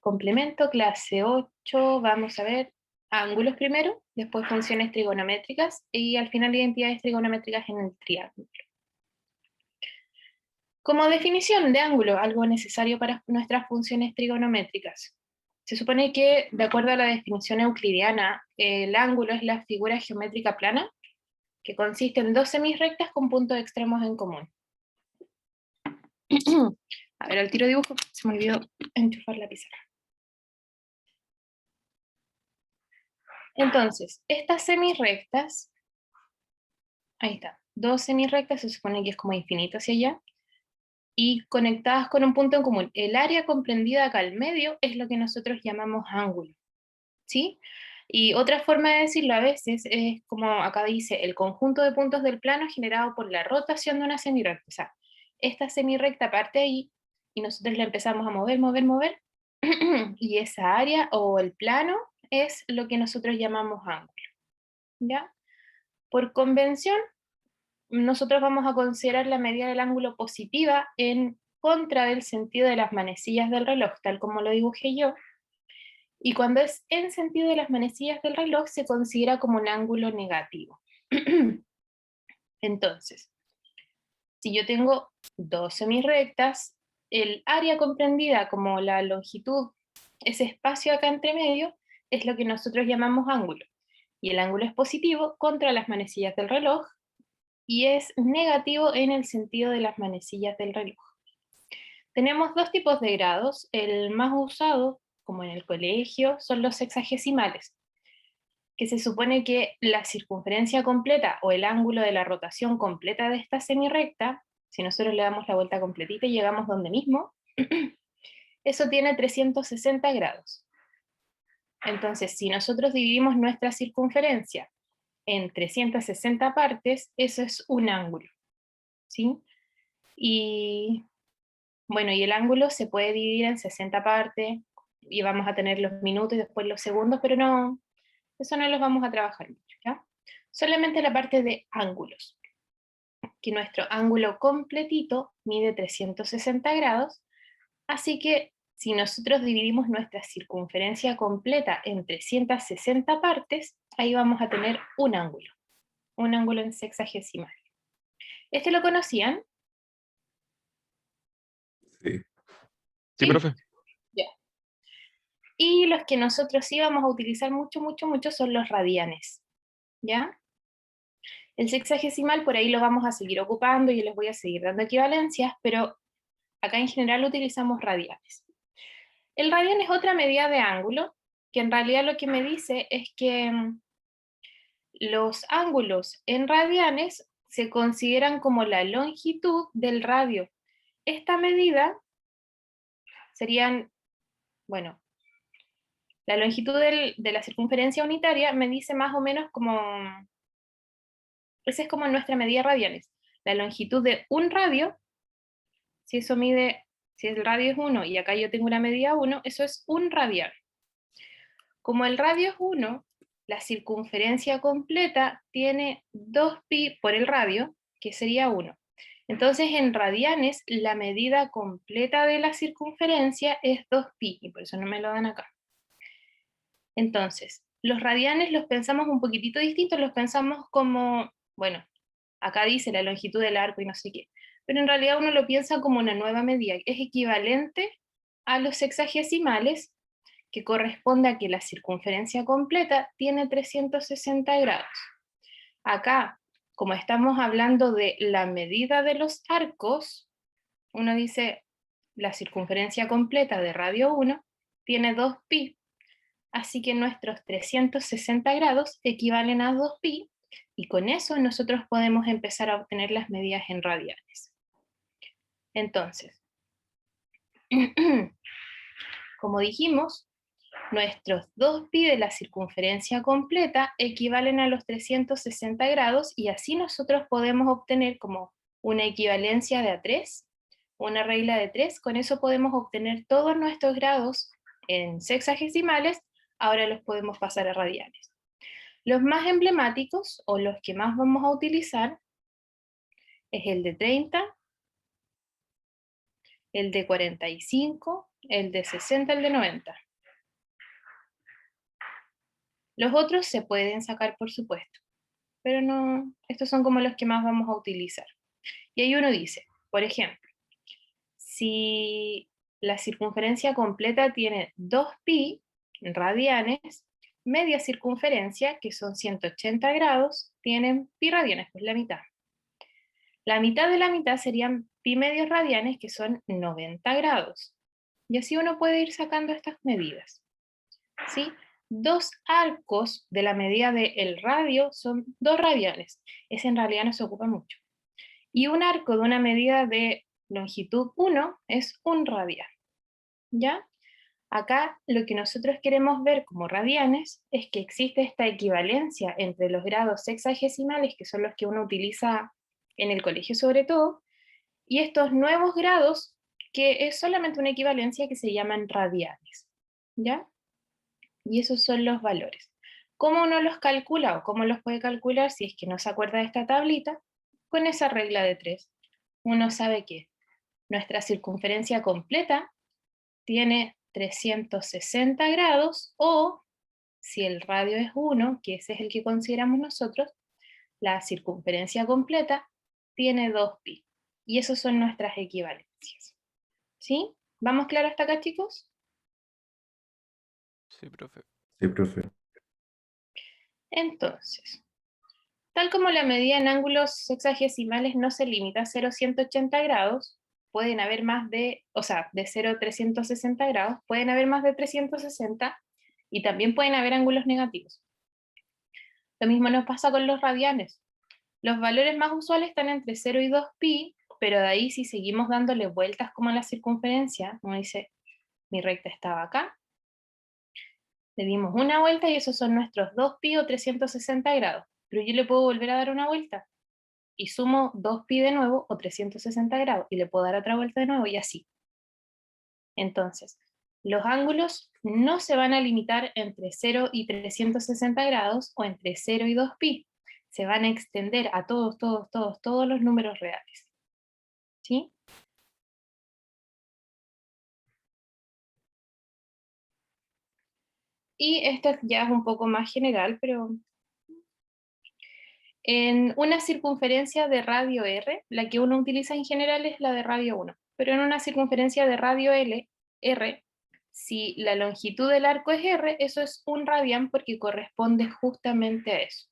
complemento, clase 8, vamos a ver ángulos primero, después funciones trigonométricas, y al final identidades trigonométricas en el triángulo. Como definición de ángulo, algo necesario para nuestras funciones trigonométricas. Se supone que, de acuerdo a la definición euclidiana, el ángulo es la figura geométrica plana, que consiste en dos semirrectas con puntos extremos en común. A ver, al tiro dibujo, se me olvidó enchufar la pizarra. Entonces, estas semirrectas, ahí está, dos semirrectas, se supone que es como infinito hacia allá, y conectadas con un punto en común. El área comprendida acá al medio es lo que nosotros llamamos ángulo, ¿sí? Y otra forma de decirlo a veces es como acá dice, el conjunto de puntos del plano generado por la rotación de una semirrecta. O sea, esta semirrecta parte ahí, y nosotros la empezamos a mover, y esa área o el plano es lo que nosotros llamamos ángulo, ¿ya? Por convención, nosotros vamos a considerar la medida del ángulo positiva en contra del sentido de las manecillas del reloj, tal como lo dibujé yo, y cuando es en sentido de las manecillas del reloj se considera como un ángulo negativo. Entonces, si yo tengo dos semirrectas, el área comprendida como la longitud, ese espacio acá entre medio, es lo que nosotros llamamos ángulo. Y el ángulo es positivo contra las manecillas del reloj, y es negativo en el sentido de las manecillas del reloj. Tenemos dos tipos de grados. El más usado, como en el colegio, son los sexagesimales, que se supone que la circunferencia completa o el ángulo de la rotación completa de esta semirrecta, si nosotros le damos la vuelta completita y llegamos donde mismo, eso tiene 360 grados. Entonces, si nosotros dividimos nuestra circunferencia en 360 partes, eso es un ángulo, ¿sí? Y bueno, y el ángulo se puede dividir en 60 partes, y vamos a tener los minutos y después los segundos, pero no, eso no los vamos a trabajar mucho, ¿ya? Solamente la parte de ángulos, que nuestro ángulo completito mide 360 grados, así que si nosotros dividimos nuestra circunferencia completa en 360 partes, ahí vamos a tener un ángulo en sexagesimal. ¿Este lo conocían? Sí. Sí, ¿Sí? profe. Ya. Y los que nosotros sí vamos a utilizar mucho son los radianes, ¿ya? El sexagesimal por ahí lo vamos a seguir ocupando y les voy a seguir dando equivalencias, pero acá en general utilizamos radianes. El radian es otra medida de ángulo, que en realidad lo que me dice es que los ángulos en radianes se consideran como la longitud del radio. Esta medida serían, bueno, la longitud de la circunferencia unitaria me dice más o menos como, esa es como nuestra medida radianes. La longitud de un radio, si eso mide, si el radio es 1 y acá yo tengo una medida 1, eso es un radian. Como el radio es 1, la circunferencia completa tiene 2pi por el radio, que sería 1. Entonces en radianes la medida completa de la circunferencia es 2pi, y por eso no me lo dan acá. Entonces, los radianes los pensamos un poquitito distintos, los pensamos como, bueno, acá dice la longitud del arco y no sé qué, pero en realidad uno lo piensa como una nueva medida, es equivalente a los sexagesimales, que corresponde a que la circunferencia completa tiene 360 grados. Acá, como estamos hablando de la medida de los arcos, uno dice la circunferencia completa de radio 1 tiene 2pi, así que nuestros 360 grados equivalen a 2pi, y con eso nosotros podemos empezar a obtener las medidas en radianes. Entonces, como dijimos, nuestros 2pi de la circunferencia completa equivalen a los 360 grados, y así nosotros podemos obtener como una equivalencia de A3, una regla de 3, con eso podemos obtener todos nuestros grados en sexagesimales, ahora los podemos pasar a radianes. Los más emblemáticos, o los que más vamos a utilizar, es el de 30, el de 45 el de 60, el de 90. Los otros se pueden sacar, por supuesto, pero no, estos son como los que más vamos a utilizar. Y ahí uno dice, por ejemplo, si la circunferencia completa tiene 2pi radianes, media circunferencia, que son 180 grados, tienen pi radianes, pues la mitad. La mitad de la mitad serían pi medios radianes, que son 90 grados. Y así uno puede ir sacando estas medidas. ¿Sí? 2 arcos de la medida del radio son 2 radianes. Ese en realidad no se ocupa mucho. Y un arco de una medida de longitud 1 es 1 radian. ¿Ya? Acá lo que nosotros queremos ver como radianes es que existe esta equivalencia entre los grados sexagesimales, que son los que uno utiliza en el colegio sobre todo, y estos nuevos grados, que es solamente una equivalencia que se llaman radianes. ¿Ya? Y esos son los valores. ¿Cómo uno los calcula o cómo los puede calcular si es que no se acuerda de esta tablita? Con esa regla de 3. Uno sabe que nuestra circunferencia completa tiene 360 grados, o si el radio es 1, que ese es el que consideramos nosotros, la circunferencia completa tiene 2pi. Y esos son nuestras equivalencias. ¿Sí? ¿Vamos claro hasta acá, chicos? Sí, profe. Sí, profe. Entonces, tal como la medida en ángulos sexagesimales no se limita a 0,180 grados, pueden haber más de, o sea, de 0,360 grados, pueden haber más de 360, y también pueden haber ángulos negativos. Lo mismo nos pasa con los radianes. Los valores más usuales están entre 0 y 2pi, pero de ahí si seguimos dándole vueltas como a la circunferencia, como dice, mi recta estaba acá, le dimos una vuelta y esos son nuestros 2pi o 360 grados, pero yo le puedo volver a dar una vuelta y sumo 2pi de nuevo o 360 grados y le puedo dar otra vuelta de nuevo y así. Entonces, los ángulos no se van a limitar entre 0 y 360 grados o entre 0 y 2pi. Se van a extender a todos los números reales. ¿Sí? Y esto ya es un poco más general, pero en una circunferencia de radio R, la que uno utiliza en general es la de radio 1, pero en una circunferencia de radio R, si la longitud del arco es R, eso es 1 radian porque corresponde justamente a eso.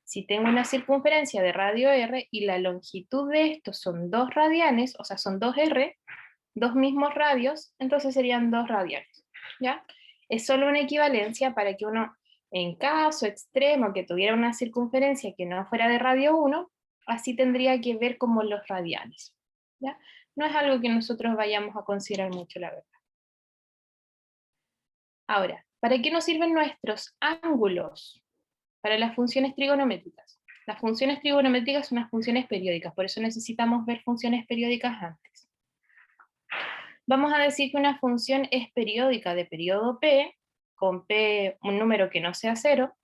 Si tengo una circunferencia de radio R y la longitud de esto son 2 radianes, o sea, son 2R, 2 mismos radios, entonces serían 2 radianes, ¿ya? Es solo una equivalencia para que uno, en caso extremo que tuviera una circunferencia que no fuera de radio 1, así tendría que ver como los radianes, ¿ya? No es algo que nosotros vayamos a considerar mucho, la verdad. Ahora, ¿para qué nos sirven nuestros ángulos? Para las funciones trigonométricas. Las funciones trigonométricas son unas funciones periódicas, por eso necesitamos ver funciones periódicas antes. Vamos a decir que una función es periódica de periodo P, con P un número que no sea 0,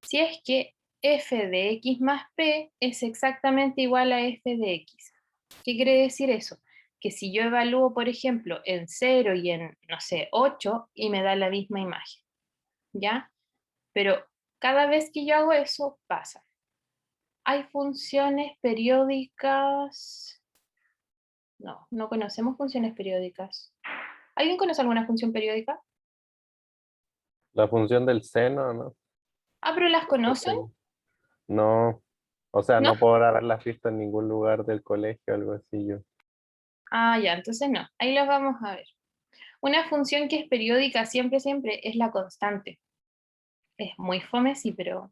si es que f de x más p es exactamente igual a f de x. ¿Qué quiere decir eso? Que si yo evalúo, por ejemplo, en 0 y en, no sé, 8, y me da la misma imagen, ¿ya? Pero cada vez que yo hago eso, pasa. Hay funciones periódicas. No, no conocemos funciones periódicas. ¿Alguien conoce alguna función periódica? La función del seno, ¿no? Ah, pero ¿las conocen? No, o sea, ¿No? no puedo haberlas visto en ningún lugar del colegio, algo así yo. Ah, ya, entonces no. Ahí las vamos a ver. Una función que es periódica siempre, siempre es la constante. Es muy fome, sí, pero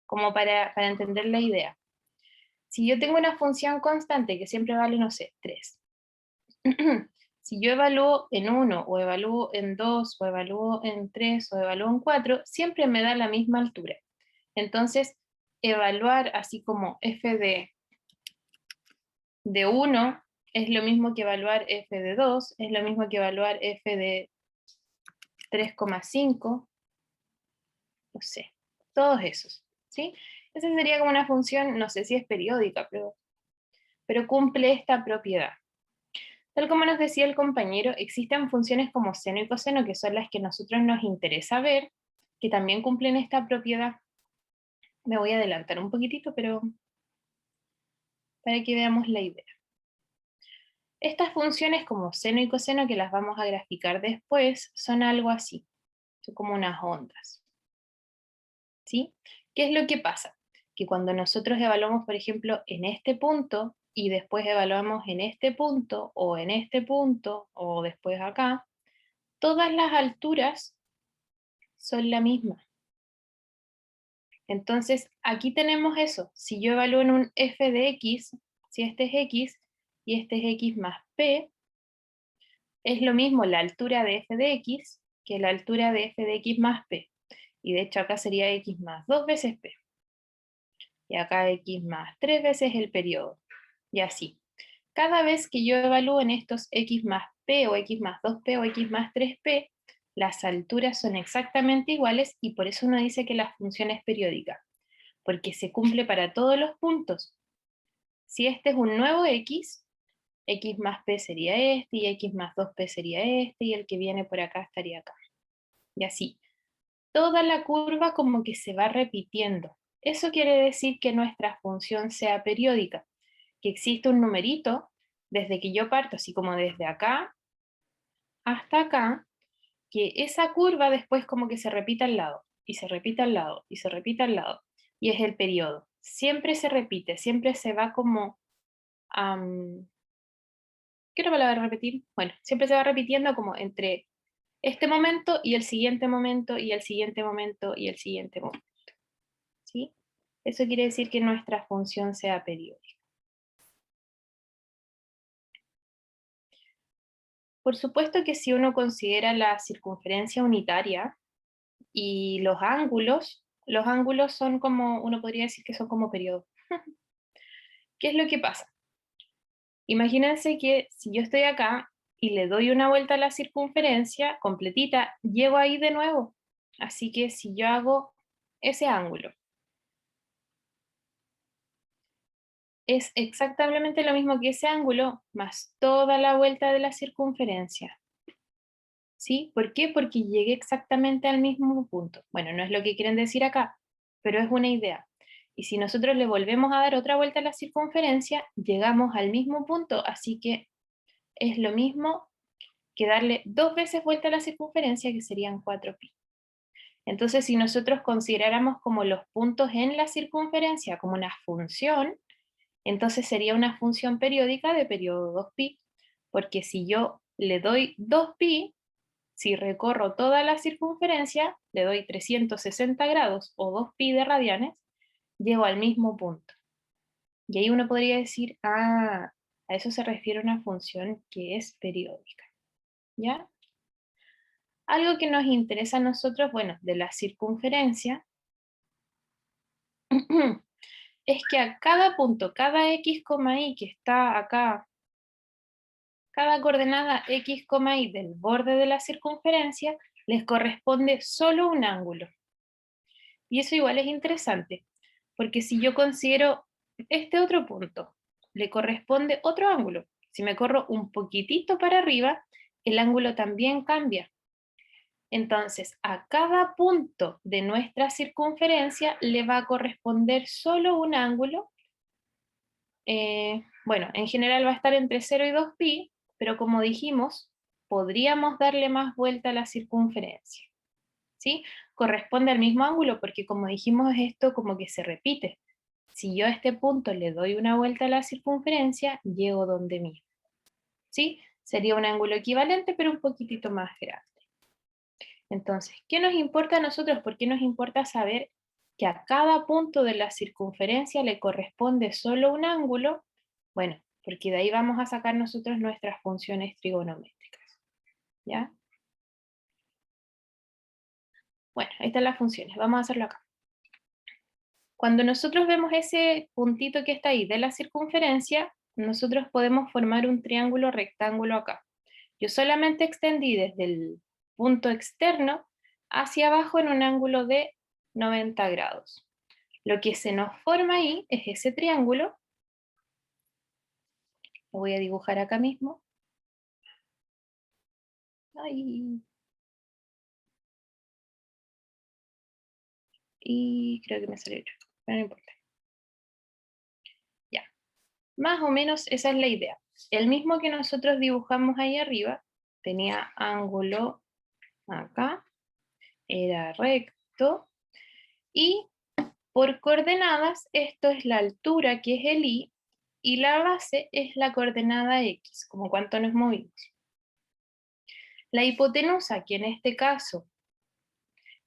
como para entender la idea. Si yo tengo una función constante que siempre vale, no sé, 3. Si yo evalúo en 1, o evalúo en 2, o evalúo en 3, o evalúo en 4, siempre me da la misma altura. Entonces, evaluar así como f de 1 es lo mismo que evaluar f de 2, es lo mismo que evaluar f de 3,5, no sé, todos esos, ¿sí? Esa sería como una función, no sé si es periódica, pero cumple esta propiedad. Tal como nos decía el compañero, existen funciones como seno y coseno, que son las que a nosotros nos interesa ver, que también cumplen esta propiedad. Me voy a adelantar un poquitito, pero para que veamos la idea. Estas funciones como seno y coseno, que las vamos a graficar después, son algo así, son como unas ondas. ¿Sí? ¿Qué es lo que pasa? Que cuando nosotros evaluamos, por ejemplo, en este punto, y después evaluamos en este punto, o después acá, todas las alturas son la misma. Entonces, aquí tenemos eso. Si yo evalúo en un f de x, si este es x y este es x más p, es lo mismo la altura de f de x que la altura de f de x más p. Y de hecho acá sería x más 2 veces p. Y acá x más 3 veces el periodo. Y así. Cada vez que yo evalúo en estos x más p o x más 2p o x más 3p, las alturas son exactamente iguales y por eso uno dice que la función es periódica, porque se cumple para todos los puntos. Si este es un nuevo x, x más p sería este, y x más 2p sería este, y el que viene por acá estaría acá. Y así. Toda la curva como que se va repitiendo. Eso quiere decir que nuestra función sea periódica, que existe un numerito desde que yo parto, así como desde acá hasta acá, que esa curva después como que se repita al lado, y se repita al lado, y se repita al lado, y es el periodo. Siempre se repite, siempre se va como... ¿qué otra palabra repetir? Bueno, siempre se va repitiendo como entre este momento y el siguiente momento y el siguiente momento y el siguiente momento. ¿Sí? Eso quiere decir que nuestra función sea periódica. Por supuesto que si uno considera la circunferencia unitaria y los ángulos son como, uno podría decir que son como periodos. ¿Qué es lo que pasa? Imagínense que si yo estoy acá y le doy una vuelta a la circunferencia completita, llego ahí de nuevo. Así que si yo hago ese ángulo, es exactamente lo mismo que ese ángulo más toda la vuelta de la circunferencia. ¿Sí? ¿Por qué? Porque llegué exactamente al mismo punto. Bueno, no es lo que quieren decir acá, pero es una idea. Y si nosotros le volvemos a dar otra vuelta a la circunferencia, llegamos al mismo punto, así que es lo mismo que darle 2 veces vuelta a la circunferencia, que serían 4pi. Entonces, si nosotros consideráramos como los puntos en la circunferencia como una función, entonces sería una función periódica de periodo 2pi, porque si yo le doy 2pi, si recorro toda la circunferencia, le doy 360 grados o 2pi de radianes, llego al mismo punto. Y ahí uno podría decir, ah, a eso se refiere una función que es periódica. ¿Ya? Algo que nos interesa a nosotros, bueno, de la circunferencia, es que a cada punto, cada x, y que está acá, cada coordenada x, y del borde de la circunferencia, les corresponde solo un ángulo. Y eso igual es interesante, porque si yo considero este otro punto, le corresponde otro ángulo. Si me corro un poquitito para arriba, el ángulo también cambia. Entonces, a cada punto de nuestra circunferencia le va a corresponder solo un ángulo. Bueno, en general va a estar entre 0 y 2pi, pero como dijimos, podríamos darle más vuelta a la circunferencia. ¿Sí? Corresponde al mismo ángulo porque como dijimos esto como que se repite. Si yo a este punto le doy una vuelta a la circunferencia, llego donde mismo. ¿Sí? Sería un ángulo equivalente pero un poquitito más grande. Entonces, ¿qué nos importa a nosotros? ¿Por qué nos importa saber que a cada punto de la circunferencia le corresponde solo un ángulo? Bueno, porque de ahí vamos a sacar nosotros nuestras funciones trigonométricas. ¿Ya? Bueno, ahí están las funciones. Vamos a hacerlo acá. Cuando nosotros vemos ese puntito que está ahí de la circunferencia, nosotros podemos formar un triángulo rectángulo acá. Yo solamente extendí desde el punto externo hacia abajo en un ángulo de 90 grados. Lo que se nos forma ahí es ese triángulo. Lo voy a dibujar acá mismo. Ay. Y creo que me salió otro, pero no importa. Ya, más o menos esa es la idea. El mismo que nosotros dibujamos ahí arriba, tenía ángulo acá, era recto, y por coordenadas, esto es la altura, que es el y la base es la coordenada x, como cuánto nos movimos. La hipotenusa, que en este caso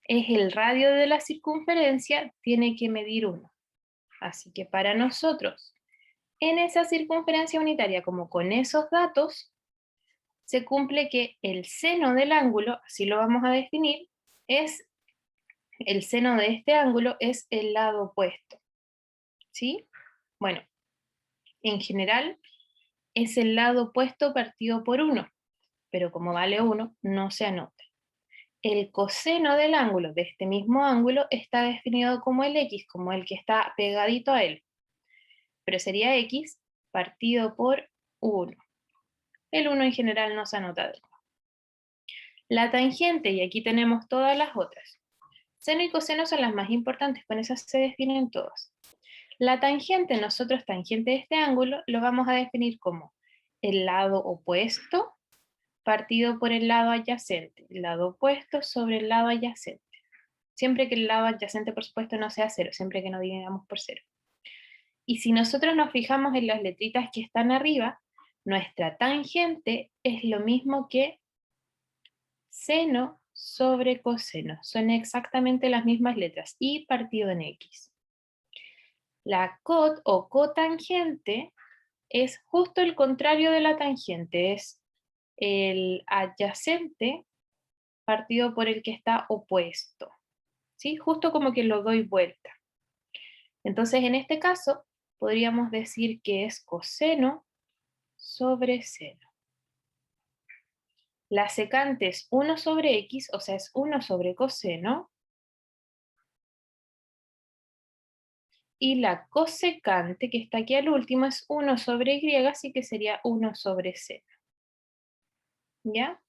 es el radio de la circunferencia, tiene que medir 1. Así que para nosotros, en esa circunferencia unitaria, como con esos datos, se cumple que el seno del ángulo, así lo vamos a definir, es el seno de este ángulo es el lado opuesto. ¿Sí? Bueno, en general es el lado opuesto partido por 1, pero como vale 1, no se anota. El coseno del ángulo de este mismo ángulo está definido como el x, como el que está pegadito a él, pero sería x partido por 1. El 1 en general no se anota. La tangente, y aquí tenemos todas las otras. Seno y coseno son las más importantes, con esas se definen todas. La tangente, nosotros tangente de este ángulo, lo vamos a definir como el lado opuesto partido por el lado adyacente. El lado opuesto sobre el lado adyacente. Siempre que el lado adyacente, por supuesto, no sea 0, siempre que no dividamos por 0. Y si nosotros nos fijamos en las letritas que están arriba, nuestra tangente es lo mismo que seno sobre coseno. Son exactamente las mismas letras, y partido en x. La cot o cotangente es justo el contrario de la tangente, es el adyacente partido por el que está opuesto. ¿Sí? Justo como que lo doy vuelta. Entonces, en este caso, podríamos decir que es coseno sobre seno. La secante es 1 sobre x, o sea, es 1 sobre coseno. Y la cosecante, que está aquí al último, es 1 sobre y, así que sería 1 sobre seno. ¿Ya?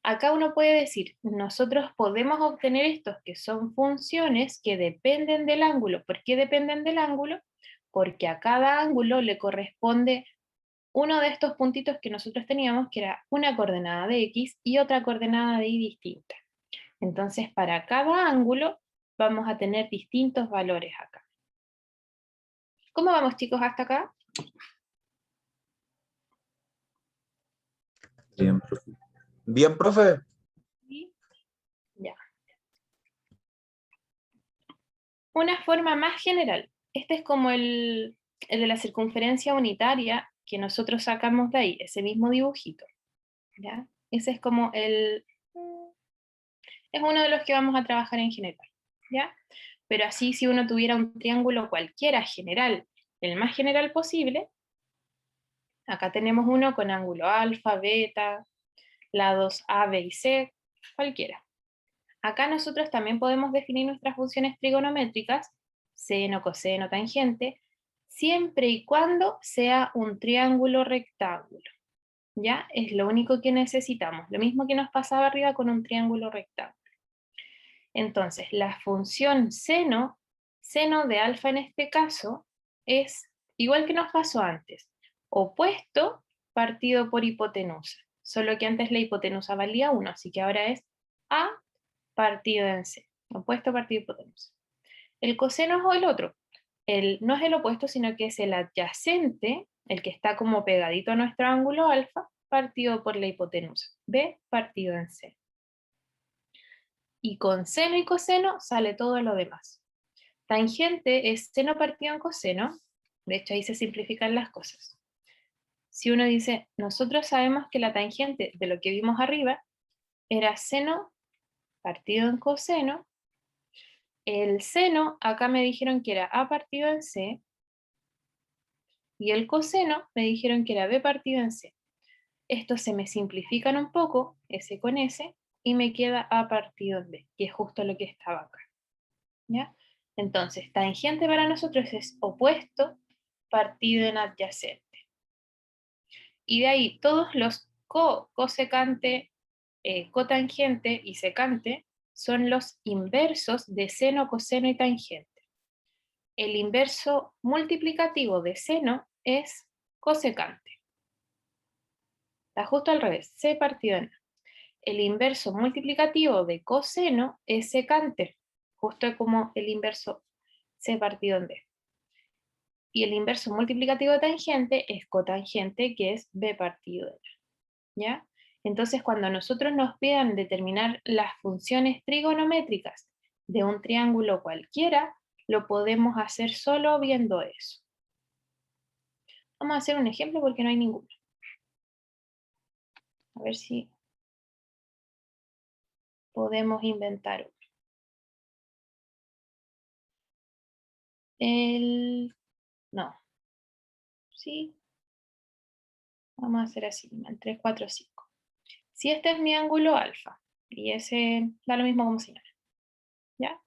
Acá uno puede decir, nosotros podemos obtener estos que son funciones que dependen del ángulo. ¿Por qué dependen del ángulo? Porque a cada ángulo le corresponde uno de estos puntitos que nosotros teníamos, que era una coordenada de x y otra coordenada de y distinta. Entonces, para cada ángulo vamos a tener distintos valores acá. ¿Cómo vamos, chicos, hasta acá? Bien, profe. Bien, profe. Sí. Ya. Una forma más general. Este es como el de la circunferencia unitaria que nosotros sacamos de ahí, ese mismo dibujito. ¿Ya? Ese es como es uno de los que vamos a trabajar en general. ¿Ya? Pero así, si uno tuviera un triángulo cualquiera general, el más general posible, acá tenemos uno con ángulo alfa, beta, lados A, B y C, cualquiera. Acá nosotros también podemos definir nuestras funciones trigonométricas, seno, coseno, tangente, siempre y cuando sea un triángulo rectángulo. ¿Ya? Es lo único que necesitamos. Lo mismo que nos pasaba arriba con un triángulo rectángulo. Entonces, la función seno, seno de alfa en este caso, es igual que nos pasó antes, opuesto partido por hipotenusa, solo que antes la hipotenusa valía 1, así que ahora es A partido en C, opuesto partido hipotenusa. El coseno es el otro, no es el opuesto, sino que es el adyacente, el que está como pegadito a nuestro ángulo alfa, partido por la hipotenusa, B partido en C. Y con seno y coseno sale todo lo demás. Tangente es seno partido en coseno, de hecho ahí se simplifican las cosas. Si uno dice, nosotros sabemos que la tangente de lo que vimos arriba era seno partido en coseno, el seno acá me dijeron que era A partido en C, y el coseno me dijeron que era B partido en C. Estos se me simplifican un poco, S con S, y me queda A partido en B, que es justo lo que estaba acá. ¿Ya? Entonces, tangente para nosotros es opuesto partido en adyacente. Y de ahí todos los cosecante, cotangente y secante son los inversos de seno, coseno y tangente. El inverso multiplicativo de seno es cosecante. Está justo al revés, C partido en A. El inverso multiplicativo de coseno es secante, justo como el inverso C partido en D. Y el inverso multiplicativo de tangente es cotangente, que es B partido en A. ¿Ya? Entonces, cuando nosotros nos pidan determinar las funciones trigonométricas de un triángulo cualquiera, lo podemos hacer solo viendo eso. Vamos a hacer un ejemplo porque no hay ninguno. A ver si podemos inventar uno. No. Sí. Vamos a hacer así, en 3, 4, 5. Si este es mi ángulo alfa, y ese da lo mismo como señal, ¿ya?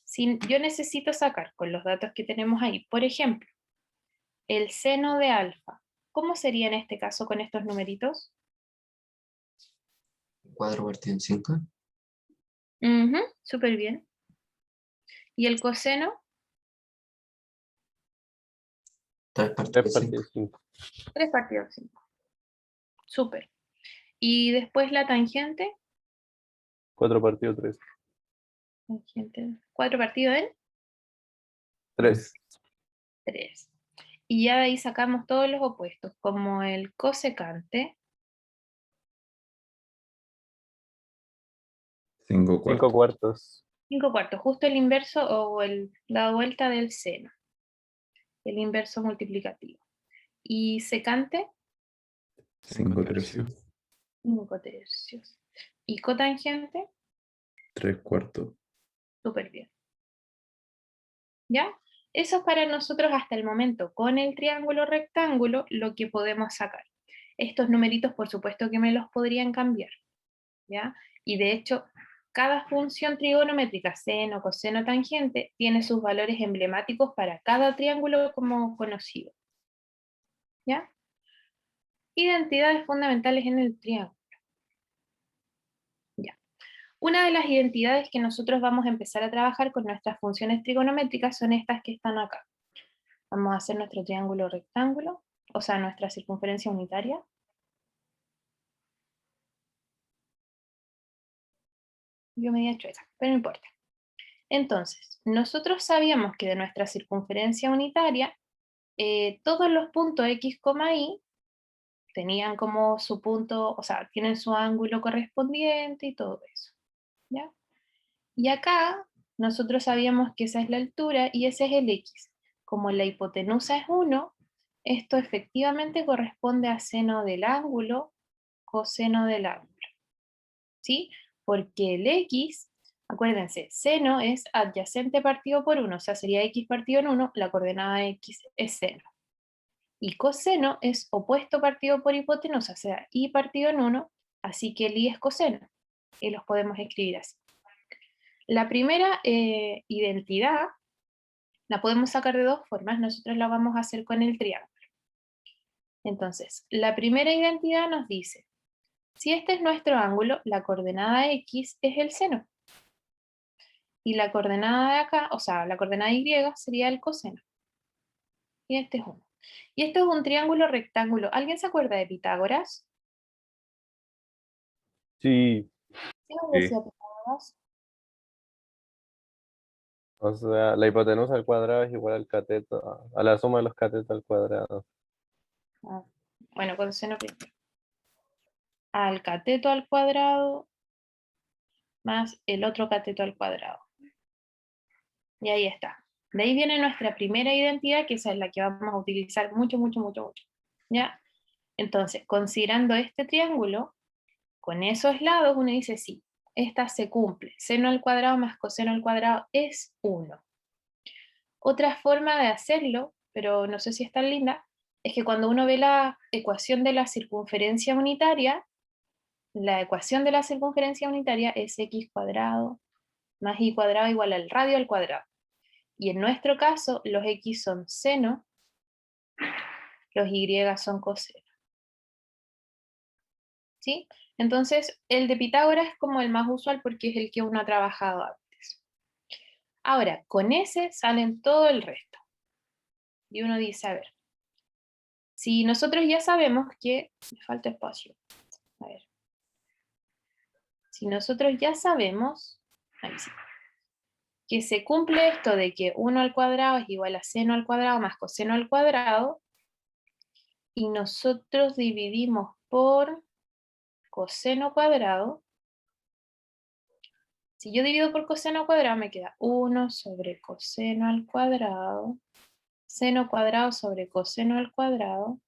Si yo necesito sacar con los datos que tenemos ahí, por ejemplo, el seno de alfa, ¿cómo sería en este caso con estos numeritos? 4 partido en 5. Súper bien. ¿Y el coseno? 3 partido 3 en 5. partidos 5. 3 partido 5. Súper. ¿Y después la tangente? 4 partidos 3. Tangente. 4 partido en 3. 3. Y ya de ahí sacamos todos los opuestos, como el cosecante. 5 5 cuartos. cuartos. 5 cuartos, justo el inverso o la vuelta del seno. El inverso multiplicativo. ¿Y secante? 5 tercios. 5 tercios. ¿Y cotangente? 3 cuartos. Súper bien. ¿Ya? Eso es para nosotros hasta el momento, con el triángulo rectángulo, lo que podemos sacar. Estos numeritos, por supuesto que me los podrían cambiar, ¿ya? Y de hecho, cada función trigonométrica, seno, coseno, tangente, tiene sus valores emblemáticos para cada triángulo como conocido, ¿ya? Identidades fundamentales en el triángulo. ¿Ya? Una de las identidades que nosotros vamos a empezar a trabajar con nuestras funciones trigonométricas son estas que están acá. Vamos a hacer nuestro triángulo rectángulo, o sea, nuestra circunferencia unitaria. Yo medía chueca, pero no importa. Entonces, nosotros sabíamos que de nuestra circunferencia unitaria, todos los puntos X, Y tenían como su punto, o sea, tienen su ángulo correspondiente y todo eso, ¿ya? Y acá nosotros sabíamos que esa es la altura y ese es el X. Como la hipotenusa es 1, esto efectivamente corresponde a seno del ángulo, coseno del ángulo, ¿sí? Porque el X, acuérdense, seno es adyacente partido por 1, o sea, sería X partido en 1, la coordenada X es seno. Y coseno es opuesto partido por hipotenusa, o sea, Y partido en 1, así que el Y es coseno. Y los podemos escribir así. La primera identidad la podemos sacar de dos formas, nosotros la vamos a hacer con el triángulo. Entonces, la primera identidad nos dice, si este es nuestro ángulo, la coordenada X es el seno. Y la coordenada de acá, o sea, la coordenada Y sería el coseno. Y este es 1. Y esto es un triángulo rectángulo. ¿Alguien se acuerda de Pitágoras? Sí. ¿Qué nos Sí. decía Pitágoras? O sea, la hipotenusa al cuadrado es igual al cateto, a la suma de los catetos al cuadrado. Ah, bueno, coseno primero. Al cateto al cuadrado más el otro cateto al cuadrado. Y ahí está. De ahí viene nuestra primera identidad, que esa es la que vamos a utilizar mucho, mucho, mucho, mucho. ¿Ya? Entonces, considerando este triángulo, con esos lados uno dice sí, esta se cumple. Seno al cuadrado más coseno al cuadrado es 1. Otra forma de hacerlo, pero no sé si es tan linda, es que cuando uno ve la ecuación de la circunferencia unitaria, la ecuación de la circunferencia unitaria es x cuadrado más y cuadrado igual al radio al cuadrado. Y en nuestro caso, los x son seno, los y son coseno. ¿sí? Entonces, el de Pitágoras es como el más usual porque es el que uno ha trabajado antes. Ahora, con ese salen todo el resto. Y uno dice, a ver, si nosotros ya sabemos que... Me falta espacio. A ver. Si nosotros ya sabemos... Ahí sí. Que se cumple esto de que 1 al cuadrado es igual a seno al cuadrado más coseno al cuadrado, y nosotros dividimos por coseno cuadrado. Si yo divido por coseno cuadrado me queda 1 sobre coseno al cuadrado, seno cuadrado sobre coseno al cuadrado,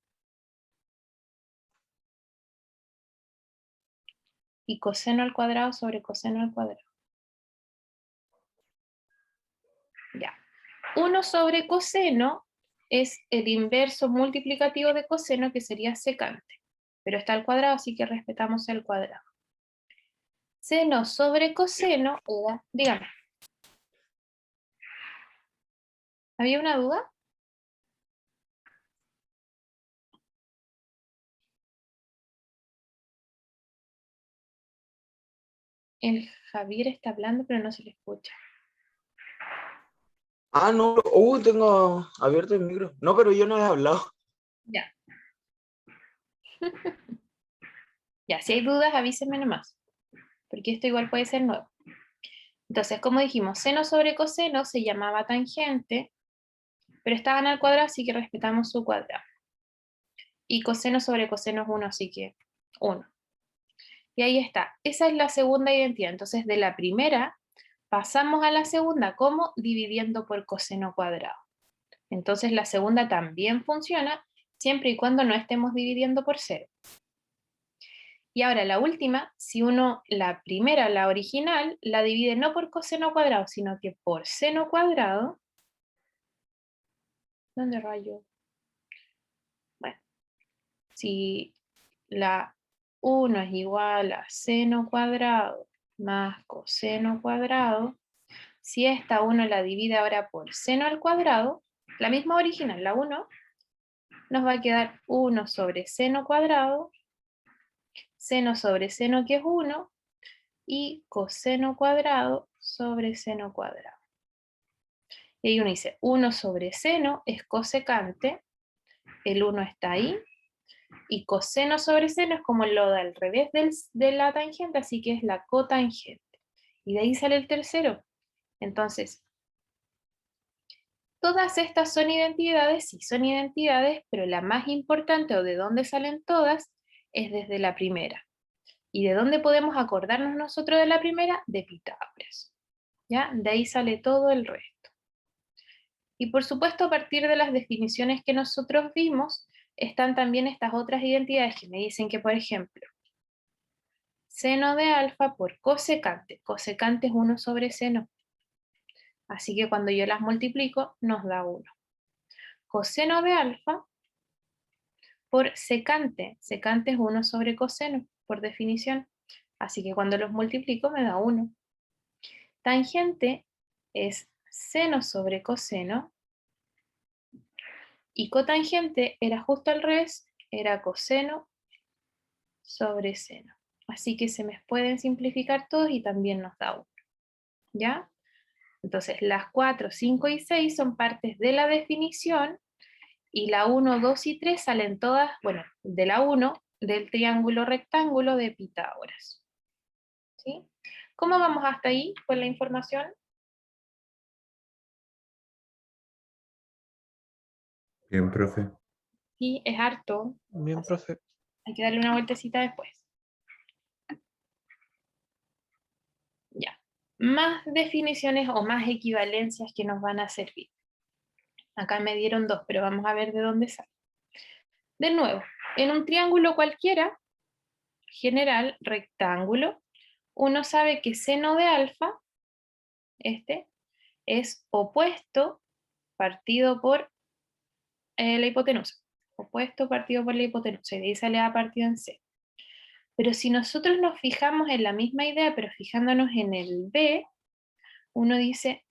y coseno al cuadrado sobre coseno al cuadrado. Ya. 1 sobre coseno es el inverso multiplicativo de coseno, que sería secante. Pero está al cuadrado, así que respetamos el cuadrado. Seno sobre coseno era... Dígame. ¿Había una duda? El Javier está hablando, pero no se le escucha. Ah, no. Tengo abierto el micro. No, pero yo no he hablado. Ya. Ya, si hay dudas, avísenme nomás, porque esto igual puede ser nuevo. Entonces, como dijimos, seno sobre coseno se llamaba tangente, pero estaban al cuadrado, así que respetamos su cuadrado. Y coseno sobre coseno es 1, así que 1. Y ahí está. Esa es la segunda identidad. Entonces, de la primera pasamos a la segunda, ¿cómo? Dividiendo por coseno cuadrado. Entonces, la segunda también funciona, siempre y cuando no estemos dividiendo por 0. Y ahora la última, si uno, la primera, la original, la divide no por coseno cuadrado, sino que por seno cuadrado. ¿Dónde rayo? Bueno, si la 1 es igual a seno cuadrado más coseno cuadrado, si esta 1 la divide ahora por seno al cuadrado, la misma original, la 1, nos va a quedar 1 sobre seno cuadrado, seno sobre seno que es 1, y coseno cuadrado sobre seno cuadrado. Y ahí uno dice, 1 sobre seno es cosecante, el 1 está ahí, y coseno sobre seno es como lo de al revés de la tangente, así que es la cotangente. Y de ahí sale el tercero. Entonces, todas estas son identidades, sí son identidades, pero la más importante o de dónde salen todas es desde la primera. ¿Y de dónde podemos acordarnos nosotros de la primera? De Pitágoras. ¿Ya? De ahí sale todo el resto. Y por supuesto, a partir de las definiciones que nosotros vimos, están también estas otras identidades que me dicen que, por ejemplo, seno de alfa por cosecante. Cosecante es 1 sobre seno. Así que cuando yo las multiplico, nos da 1. Coseno de alfa por secante. Secante es 1 sobre coseno, por definición. Así que cuando los multiplico, me da 1. Tangente es seno sobre coseno. Y cotangente era justo al revés, era coseno sobre seno. Así que se me pueden simplificar todos y también nos da 1. ¿Ya? Entonces las 4, 5 y 6 son partes de la definición, y la 1, 2 y 3 salen todas, bueno, de la 1, del triángulo rectángulo de Pitágoras. ¿Sí? ¿Cómo vamos hasta ahí con la información? Bien, profe. Sí, es harto. Bien, profe. Hay que darle una vueltecita después. Ya. Más definiciones o más equivalencias que nos van a servir. Acá me dieron 2, pero vamos a ver de dónde sale. De nuevo, en un triángulo cualquiera, general, rectángulo, uno sabe que seno de alfa, este, es opuesto partido por la hipotenusa. Opuesto partido por la hipotenusa, y de ahí sale A partido en C. Pero si nosotros nos fijamos en la misma idea, pero fijándonos en el B, uno dice,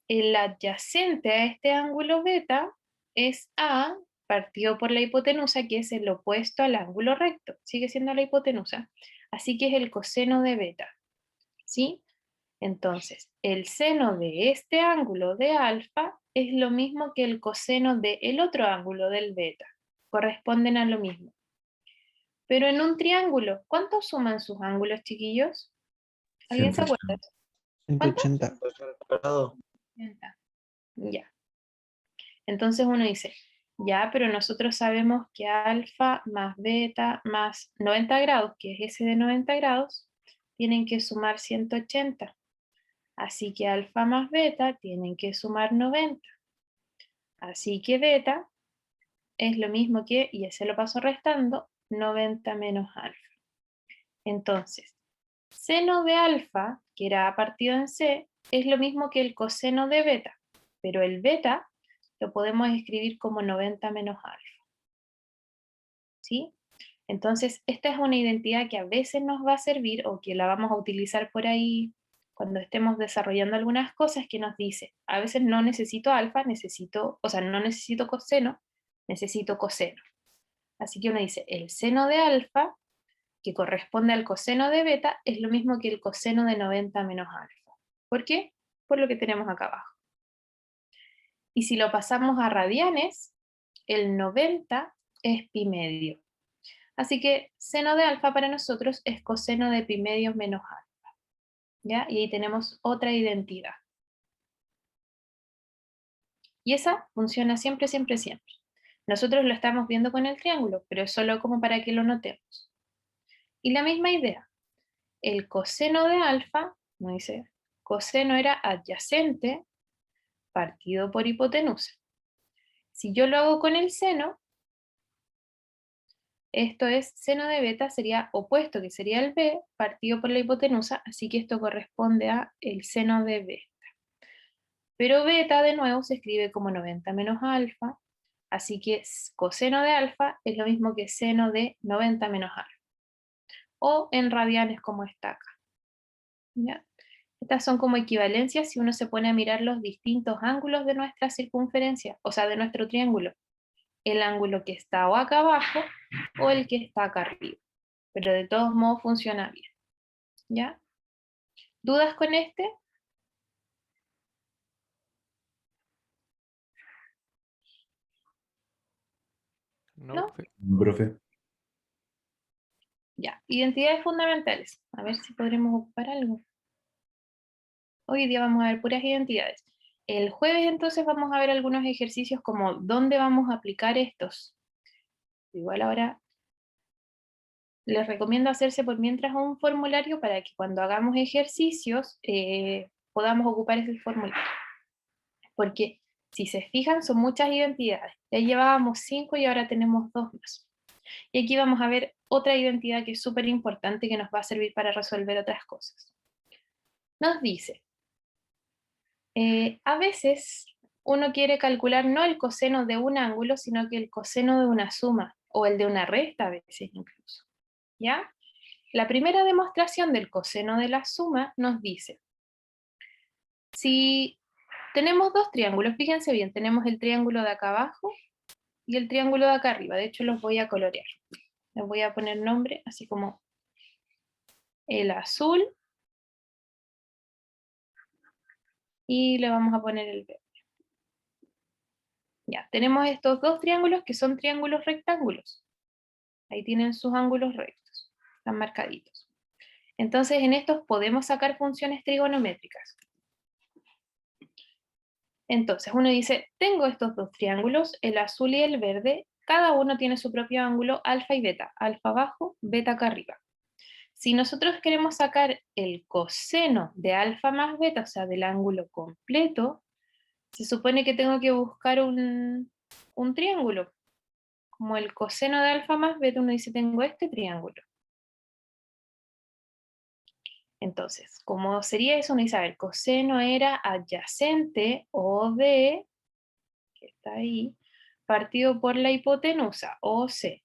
el adyacente a este ángulo beta es A, partido por la hipotenusa, que es el opuesto al ángulo recto. Sigue siendo la hipotenusa. Así que es el coseno de beta. ¿Sí? Entonces, el seno de este ángulo de alfa es lo mismo que el coseno del otro ángulo del beta. Corresponden a lo mismo. Pero en un triángulo, ¿cuánto suman sus ángulos, chiquillos? ¿Alguien se acuerda? 180. 80. Ya. Entonces uno dice, ya, pero nosotros sabemos que alfa más beta más 90 grados, que es ese de 90 grados, tienen que sumar 180. Así que alfa más beta tienen que sumar 90. Así que beta es lo mismo que, y ese lo paso restando, 90 menos alfa. Entonces, seno de alfa, que era A partido en C, es lo mismo que el coseno de beta, pero el beta lo podemos escribir como 90 menos alfa. ¿Sí? Entonces, esta es una identidad que a veces nos va a servir o que la vamos a utilizar por ahí cuando estemos desarrollando algunas cosas, que nos dice, a veces no necesito alfa, no necesito coseno, necesito coseno. Así que uno dice, el seno de alfa, que corresponde al coseno de beta, es lo mismo que el coseno de 90 menos alfa. ¿Por qué? Por lo que tenemos acá abajo. Y si lo pasamos a radianes, el 90 es pi medio. Así que seno de alfa para nosotros es coseno de pi medio menos alfa. ¿Ya? Y ahí tenemos otra identidad. Y esa funciona siempre, siempre, siempre. Nosotros lo estamos viendo con el triángulo, pero es solo como para que lo notemos. Y la misma idea. El coseno de alfa, como dice, coseno era adyacente partido por hipotenusa. Si yo lo hago con el seno, esto es seno de beta, sería opuesto, que sería el b, partido por la hipotenusa, así que esto corresponde a el seno de beta. Pero beta, de nuevo, se escribe como 90 menos alfa, así que coseno de alfa es lo mismo que seno de 90 menos alfa. O en radianes como está acá. ¿Ya? Estas son como equivalencias si uno se pone a mirar los distintos ángulos de nuestra circunferencia, o sea, de nuestro triángulo. El ángulo que está o acá abajo o el que está acá arriba. Pero de todos modos funciona bien. ¿Ya? ¿Dudas con este? ¿No? Profe. Ya. Identidades fundamentales. A ver si podremos ocupar algo. Hoy día vamos a ver puras identidades. El jueves entonces vamos a ver algunos ejercicios como dónde vamos a aplicar estos. Igual ahora les recomiendo hacerse por mientras un formulario para que cuando hagamos ejercicios podamos ocupar ese formulario. Porque si se fijan son muchas identidades. Ya llevábamos 5 y ahora tenemos 2 más. Y aquí vamos a ver otra identidad que es súper importante que nos va a servir para resolver otras cosas. Nos dice, a veces uno quiere calcular no el coseno de un ángulo, sino que el coseno de una suma, o el de una resta a veces incluso. ¿Ya? La primera demostración del coseno de la suma nos dice, si tenemos dos triángulos, fíjense bien, tenemos el triángulo de acá abajo y el triángulo de acá arriba, de hecho los voy a colorear. Les voy a poner nombre, así como el azul, y le vamos a poner el verde. Ya, tenemos estos dos triángulos que son triángulos rectángulos. Ahí tienen sus ángulos rectos, están marcaditos. Entonces en estos podemos sacar funciones trigonométricas. Entonces uno dice, tengo estos dos triángulos, el azul y el verde, cada uno tiene su propio ángulo alfa y beta, alfa abajo, beta acá arriba. Si nosotros queremos sacar el coseno de alfa más beta, o sea, del ángulo completo, se supone que tengo que buscar un triángulo. Como el coseno de alfa más beta, uno dice, tengo este triángulo. Entonces, ¿cómo sería eso? Uno dice, a ver, coseno era adyacente OD, que está ahí, partido por la hipotenusa, OC.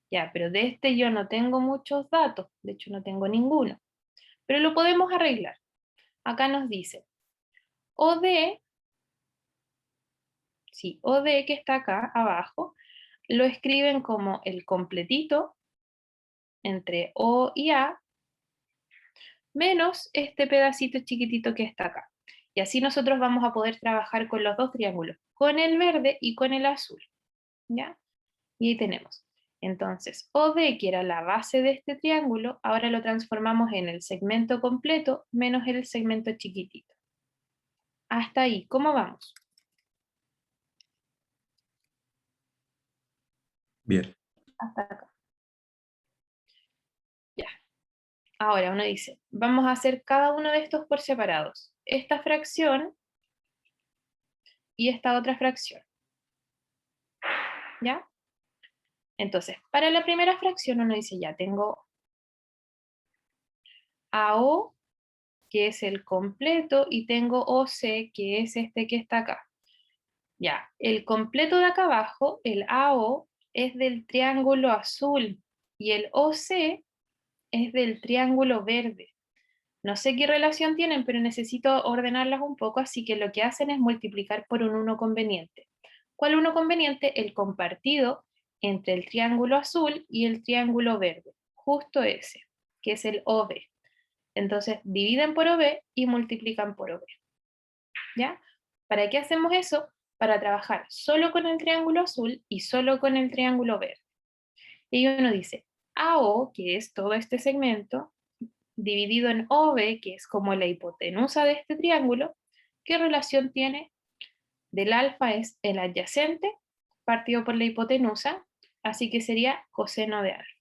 Ya, pero de este yo no tengo muchos datos, de hecho no tengo ninguno. Pero lo podemos arreglar. Acá nos dice, OD Si OD, que está acá abajo, lo escriben como el completito entre O y A, menos este pedacito chiquitito que está acá. Y así nosotros vamos a poder trabajar con los dos triángulos, con el verde y con el azul. ¿Ya? Y ahí tenemos. Entonces, OD, que era la base de este triángulo, ahora lo transformamos en el segmento completo menos el segmento chiquitito. Hasta ahí, ¿cómo vamos? Bien. Hasta acá. Ya. Ahora uno dice, vamos a hacer cada uno de estos por separados. Esta fracción y esta otra fracción. ¿Ya? Entonces, para la primera fracción uno dice, ya tengo AO, que es el completo, y tengo OC, que es este que está acá. Ya, el completo de acá abajo, el AO, es del triángulo azul, y el OC es del triángulo verde. No sé qué relación tienen, pero necesito ordenarlas un poco, así que lo que hacen es multiplicar por un 1 conveniente. ¿Cuál 1 conveniente? El compartido entre el triángulo azul y el triángulo verde. Justo ese, que es el OB. Entonces dividen por OB y multiplican por OB. ¿Ya? ¿Para qué hacemos eso? Para trabajar solo con el triángulo azul y solo con el triángulo verde. Y uno dice, AO, que es todo este segmento, dividido en OB, que es como la hipotenusa de este triángulo, ¿qué relación tiene? Del alfa es el adyacente partido por la hipotenusa, así que sería coseno de alfa.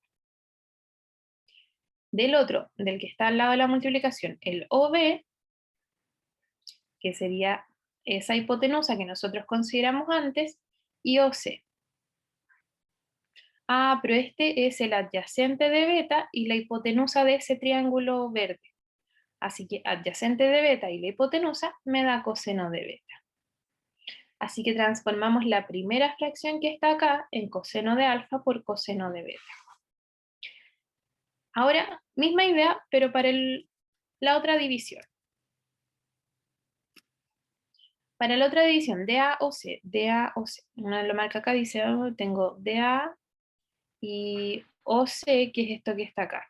Del otro, del que está al lado de la multiplicación, el OB, que sería esa hipotenusa que nosotros consideramos antes, y OC. Ah, pero este es el adyacente de beta y la hipotenusa de ese triángulo verde. Así que adyacente de beta y la hipotenusa me da coseno de beta. Así que transformamos la primera fracción que está acá en coseno de alfa por coseno de beta. Ahora, misma idea, pero para la otra división. Para la otra división, DA o C, DA o C. Uno lo marca acá, dice, oh, tengo DA y OC, que es esto que está acá.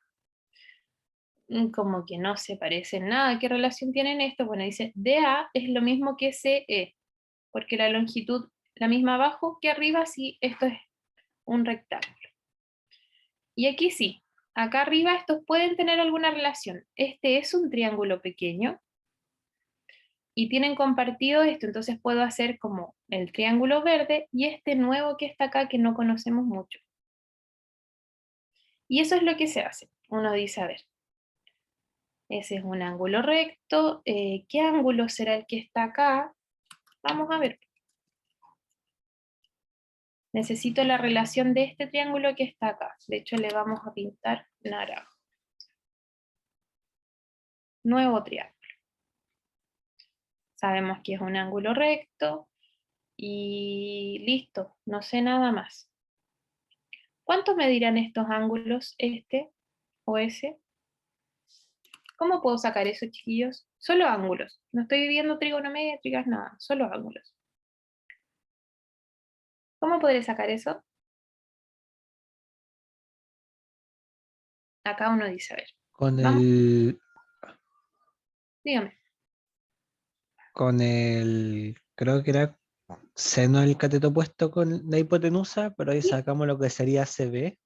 Como que no se parecen nada. ¿Qué relación tienen esto? Bueno, dice DA es lo mismo que CE, porque la longitud, la misma abajo que arriba, sí, esto es un rectángulo. Y aquí sí, acá arriba estos pueden tener alguna relación. Este es un triángulo pequeño y tienen compartido esto, entonces puedo hacer como el triángulo verde y este nuevo que está acá que no conocemos mucho. Y eso es lo que se hace. Uno dice, a ver, ese es un ángulo recto, ¿qué ángulo será el que está acá? Vamos a ver. Necesito la relación de este triángulo que está acá. De hecho, le vamos a pintar naranja. Nuevo triángulo. Sabemos que es un ángulo recto y listo, no sé nada más. ¿Cuánto medirán estos ángulos, este o ese? ¿Cómo puedo sacar eso, chiquillos? Solo ángulos. No estoy viendo trigonométricas, nada, solo ángulos. ¿Cómo podré sacar eso? Acá uno dice, a ver, Con vamos, el, dígame. creo que era seno del cateto opuesto con la hipotenusa, pero ahí Sí, sacamos lo que sería CB.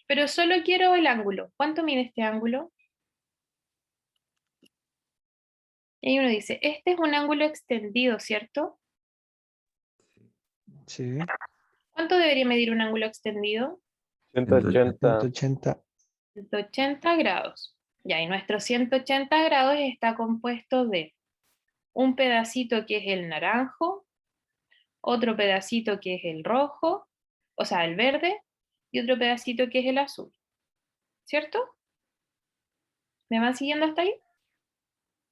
pero solo quiero el ángulo. ¿Cuánto mide este ángulo? Y ahí uno dice, este es un ángulo extendido, ¿cierto? Sí, ¿Cuánto debería medir un ángulo extendido? 180. 180. 180 grados. Ya, y nuestro 180 grados está compuesto de un pedacito que es el naranjo, otro pedacito que es el rojo, o sea, el verde, y otro pedacito que es el azul. ¿Cierto? ¿Me van siguiendo hasta ahí?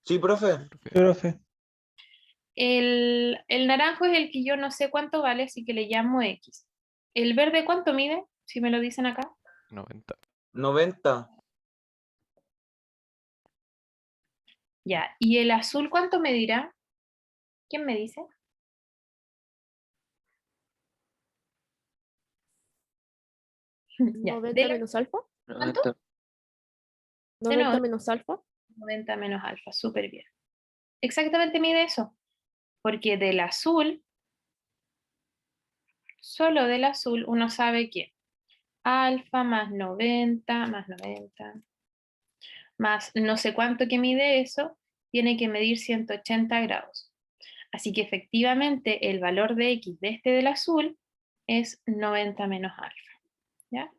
Sí, profe. Sí, profe. El naranjo es el que yo no sé cuánto vale, así que le llamo X. ¿El verde cuánto mide? Si me lo dicen acá. 90. 90. Ya, ¿y el azul cuánto medirá? ¿Quién me dice? Ya, 90 de la- menos alfa. ¿Cuánto? 90 nuevo. menos alfa. 90 menos alfa, súper bien. Exactamente mide eso, porque del azul, solo del azul, uno sabe que alfa más 90, más no sé cuánto que mide eso, tiene que medir 180 grados. Así que efectivamente el valor de x de este del azul es 90 menos alfa. ¿Ya?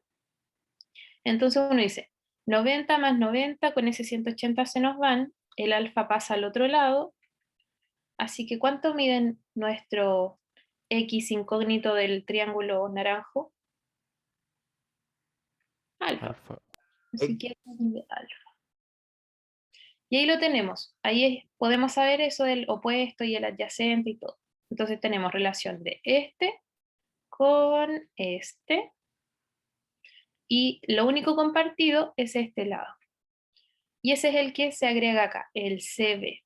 Entonces uno dice, 90 más 90, con ese 180 se nos van, el alfa pasa al otro lado, así que ¿cuánto miden nuestro x incógnito del triángulo naranjo? Alfa. Alfa. Así que mide alfa. Y ahí lo tenemos. Podemos saber eso del opuesto y el adyacente y todo. Entonces tenemos relación de este con este. Y lo único compartido es este lado. Y ese es el que se agrega acá, el CB.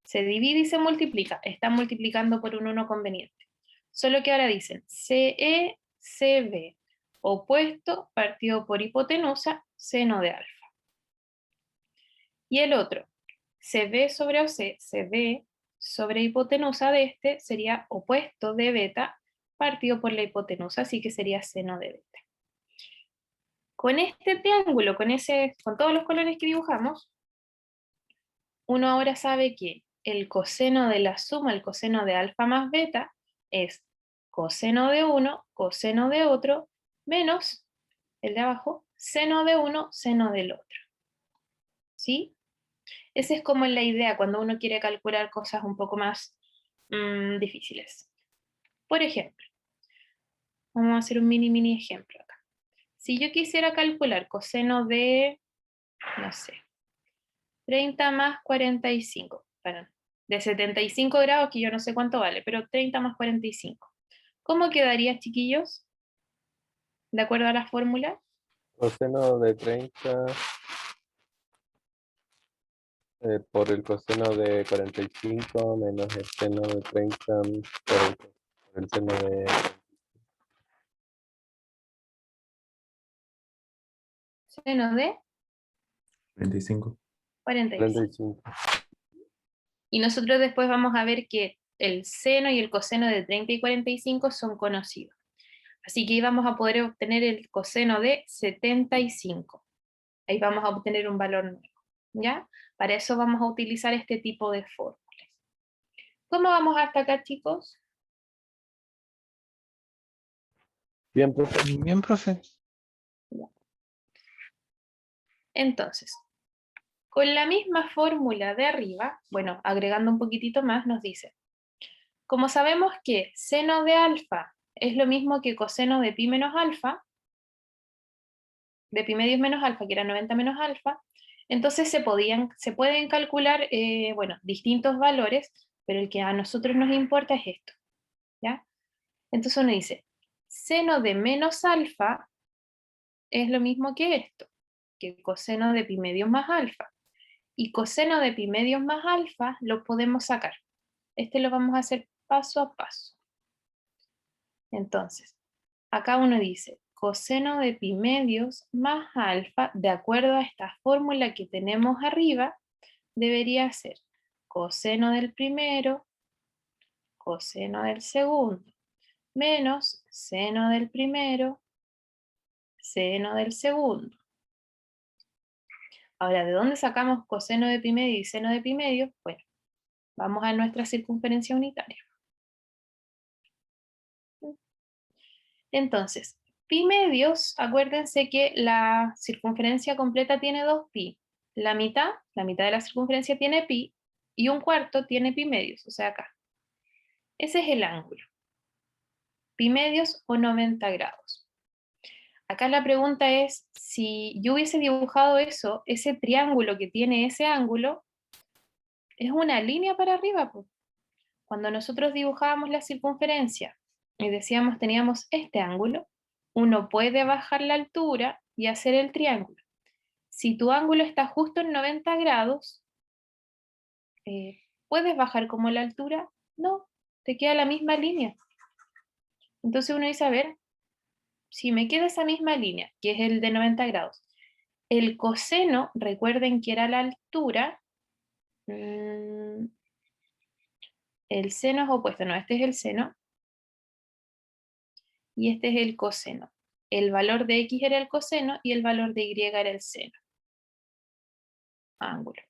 Se divide y se multiplica. Están multiplicando por un 1 conveniente. Solo que ahora dicen CE, CB. Opuesto partido por hipotenusa, seno de alfa. Y el otro, CB sobre OC, CB sobre hipotenusa de este, sería opuesto de beta partido por la hipotenusa, así que sería seno de beta. Con este triángulo, con todos los colores que dibujamos, uno ahora sabe que el coseno de la suma, el coseno de alfa más beta, es coseno de uno, coseno de otro, menos el de abajo, seno de uno, seno del otro. ¿Sí? Esa es como la idea cuando uno quiere calcular cosas un poco más difíciles. Por ejemplo, vamos a hacer un mini ejemplo acá. Si yo quisiera calcular coseno de, no sé, 30 más 45, perdón, de 75 grados, que yo no sé cuánto vale, pero 30 más 45. ¿Cómo quedaría, chiquillos? ¿De acuerdo a la fórmula? Coseno de 30 por el coseno de 45 menos el seno de 30 por el seno de... Seno de 45. 45. 45. Y nosotros después vamos a ver que el seno y el coseno de 30 y 45 son conocidos. Así que ahí vamos a poder obtener el coseno de 75. Ahí vamos a obtener un valor nuevo. ¿Ya? Para eso vamos a utilizar este tipo de fórmulas. ¿Cómo vamos hasta acá, chicos? Bien, profe. Bien, profe. Entonces, con la misma fórmula de arriba, bueno, agregando un poquitito más, nos dice, como sabemos que seno de alfa es lo mismo que coseno de pi menos alfa, de pi medios menos alfa, que era 90 menos alfa, entonces se pueden calcular, bueno, distintos valores, pero el que a nosotros nos importa es esto, ¿ya? Entonces uno dice, seno de menos alfa es lo mismo que esto, que coseno de pi medios más alfa. Y coseno de pi medios más alfa lo podemos sacar. Este lo vamos a hacer paso a paso. Entonces, acá uno dice, coseno de pi medios más alfa, de acuerdo a esta fórmula que tenemos arriba, debería ser coseno del primero, coseno del segundo, menos seno del primero, seno del segundo. Ahora, ¿de dónde sacamos coseno de pi medio y seno de pi medio? Bueno, vamos a nuestra circunferencia unitaria. Entonces, pi medios, acuérdense que la circunferencia completa tiene 2pi. La mitad de la circunferencia tiene pi, y un cuarto tiene pi medios, o sea acá. Ese es el ángulo. Pi medios o 90 grados. Acá la pregunta es, si yo hubiese dibujado eso, ese triángulo que tiene ese ángulo, es una línea para arriba, pues. Cuando nosotros dibujábamos la circunferencia y decíamos teníamos este ángulo, uno puede bajar la altura y hacer el triángulo. Si tu ángulo está justo en 90 grados, ¿puedes bajar como la altura? No, te queda la misma línea. Entonces uno dice, a ver, si me queda esa misma línea, que es el de 90 grados, el coseno, recuerden que era la altura, el seno es opuesto, no, este es el seno, y este es el coseno. El valor de x era el coseno y el valor de y era el seno. Ángulo.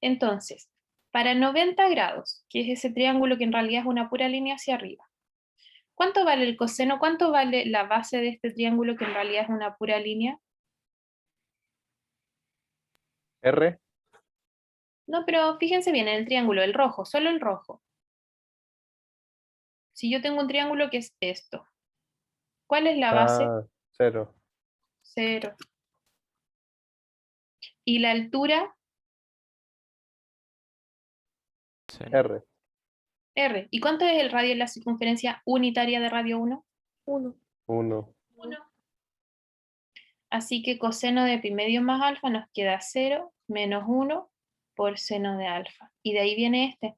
Entonces, para 90 grados, que es ese triángulo que en realidad es una pura línea hacia arriba, ¿cuánto vale el coseno? ¿Cuánto vale la base de este triángulo que en realidad es una pura línea? R, No, pero fíjense bien en el triángulo, el rojo, solo el rojo. Si yo tengo un triángulo que es esto, ¿cuál es la base? 0. 0. ¿Y la altura? Seno. R, R. ¿Y cuánto es el radio de la circunferencia unitaria de radio 1? 1. 1. 1. Así que coseno de pi medio más alfa nos queda 0 menos 1 por seno de alfa. Y de ahí viene este.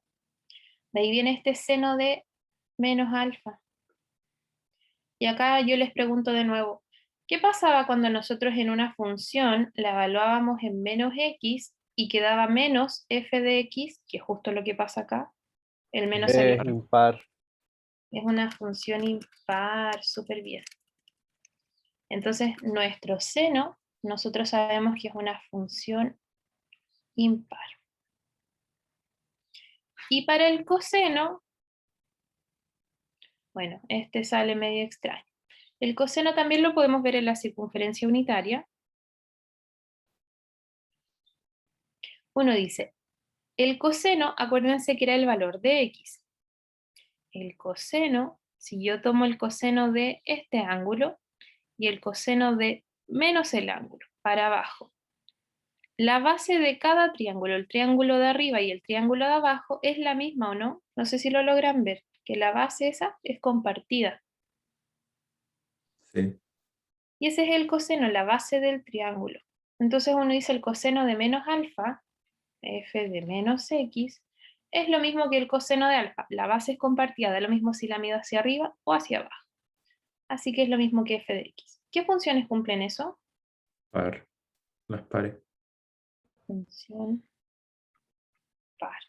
De ahí viene este seno de menos alfa. Y acá yo les pregunto de nuevo, ¿qué pasaba cuando nosotros en una función la evaluábamos en menos x y quedaba menos f de x, que es justo lo que pasa acá? El menos salió. Es impar. Es una función impar, súper bien. Entonces, nuestro seno, nosotros sabemos que es una función impar. Y para el coseno, bueno, este sale medio extraño. El coseno también lo podemos ver en la circunferencia unitaria. Uno dice, el coseno, acuérdense que era el valor de x. El coseno, si yo tomo el coseno de este ángulo y el coseno de menos el ángulo, para abajo, la base de cada triángulo, el triángulo de arriba y el triángulo de abajo, es la misma o no. No sé si lo logran ver, que la base esa es compartida. Sí. Y ese es el coseno, la base del triángulo. Entonces uno dice el coseno de menos alfa, f de menos x, es lo mismo que el coseno de alfa. La base es compartida, da lo mismo si la mido hacia arriba o hacia abajo. Así que es lo mismo que f de x. ¿Qué funciones cumplen eso? Par. Las pares. Función par.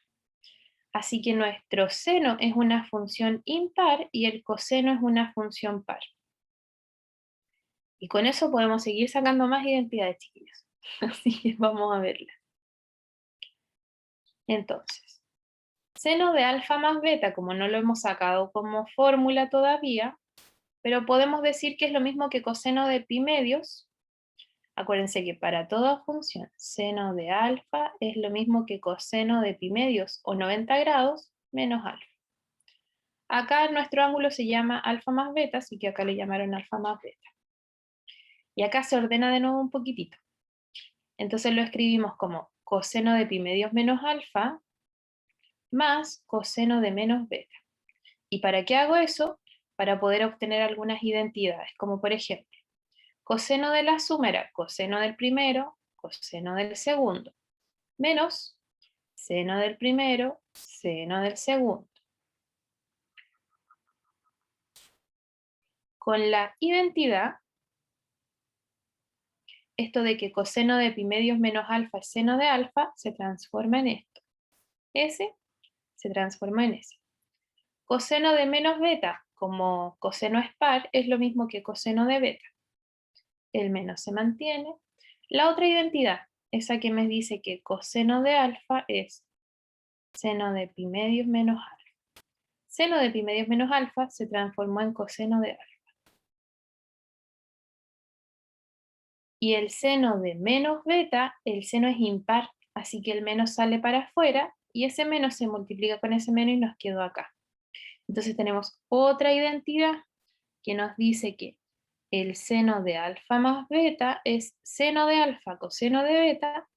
Así que nuestro seno es una función impar y el coseno es una función par. Y con eso podemos seguir sacando más identidades, chiquillos. Así que vamos a verla. Entonces, seno de alfa más beta, como no lo hemos sacado como fórmula todavía, pero podemos decir que es lo mismo que coseno de pi medios. Acuérdense que para toda función, seno de alfa es lo mismo que coseno de pi medios o 90 grados menos alfa. Acá nuestro ángulo se llama alfa más beta, así que acá le llamaron alfa más beta. Y acá se ordena de nuevo un poquitito. Entonces lo escribimos como coseno de pi medios menos alfa más coseno de menos beta. ¿Y para qué hago eso? Para poder obtener algunas identidades, como por ejemplo, coseno de la suma era coseno del primero, coseno del segundo, menos seno del primero, seno del segundo. Con la identidad, esto de que coseno de pi medios menos alfa es seno de alfa, se transforma en esto. S se transforma en S. Coseno de menos beta, como coseno es par, es lo mismo que coseno de beta. El menos se mantiene. La otra identidad, esa que me dice que coseno de alfa es seno de pi medios menos alfa. Seno de pi medios menos alfa se transformó en coseno de alfa. Y el seno de menos beta, el seno es impar, así que el menos sale para afuera y ese menos se multiplica con ese menos y nos quedó acá. Entonces tenemos otra identidad que nos dice que el seno de alfa más beta es seno de alfa coseno de beta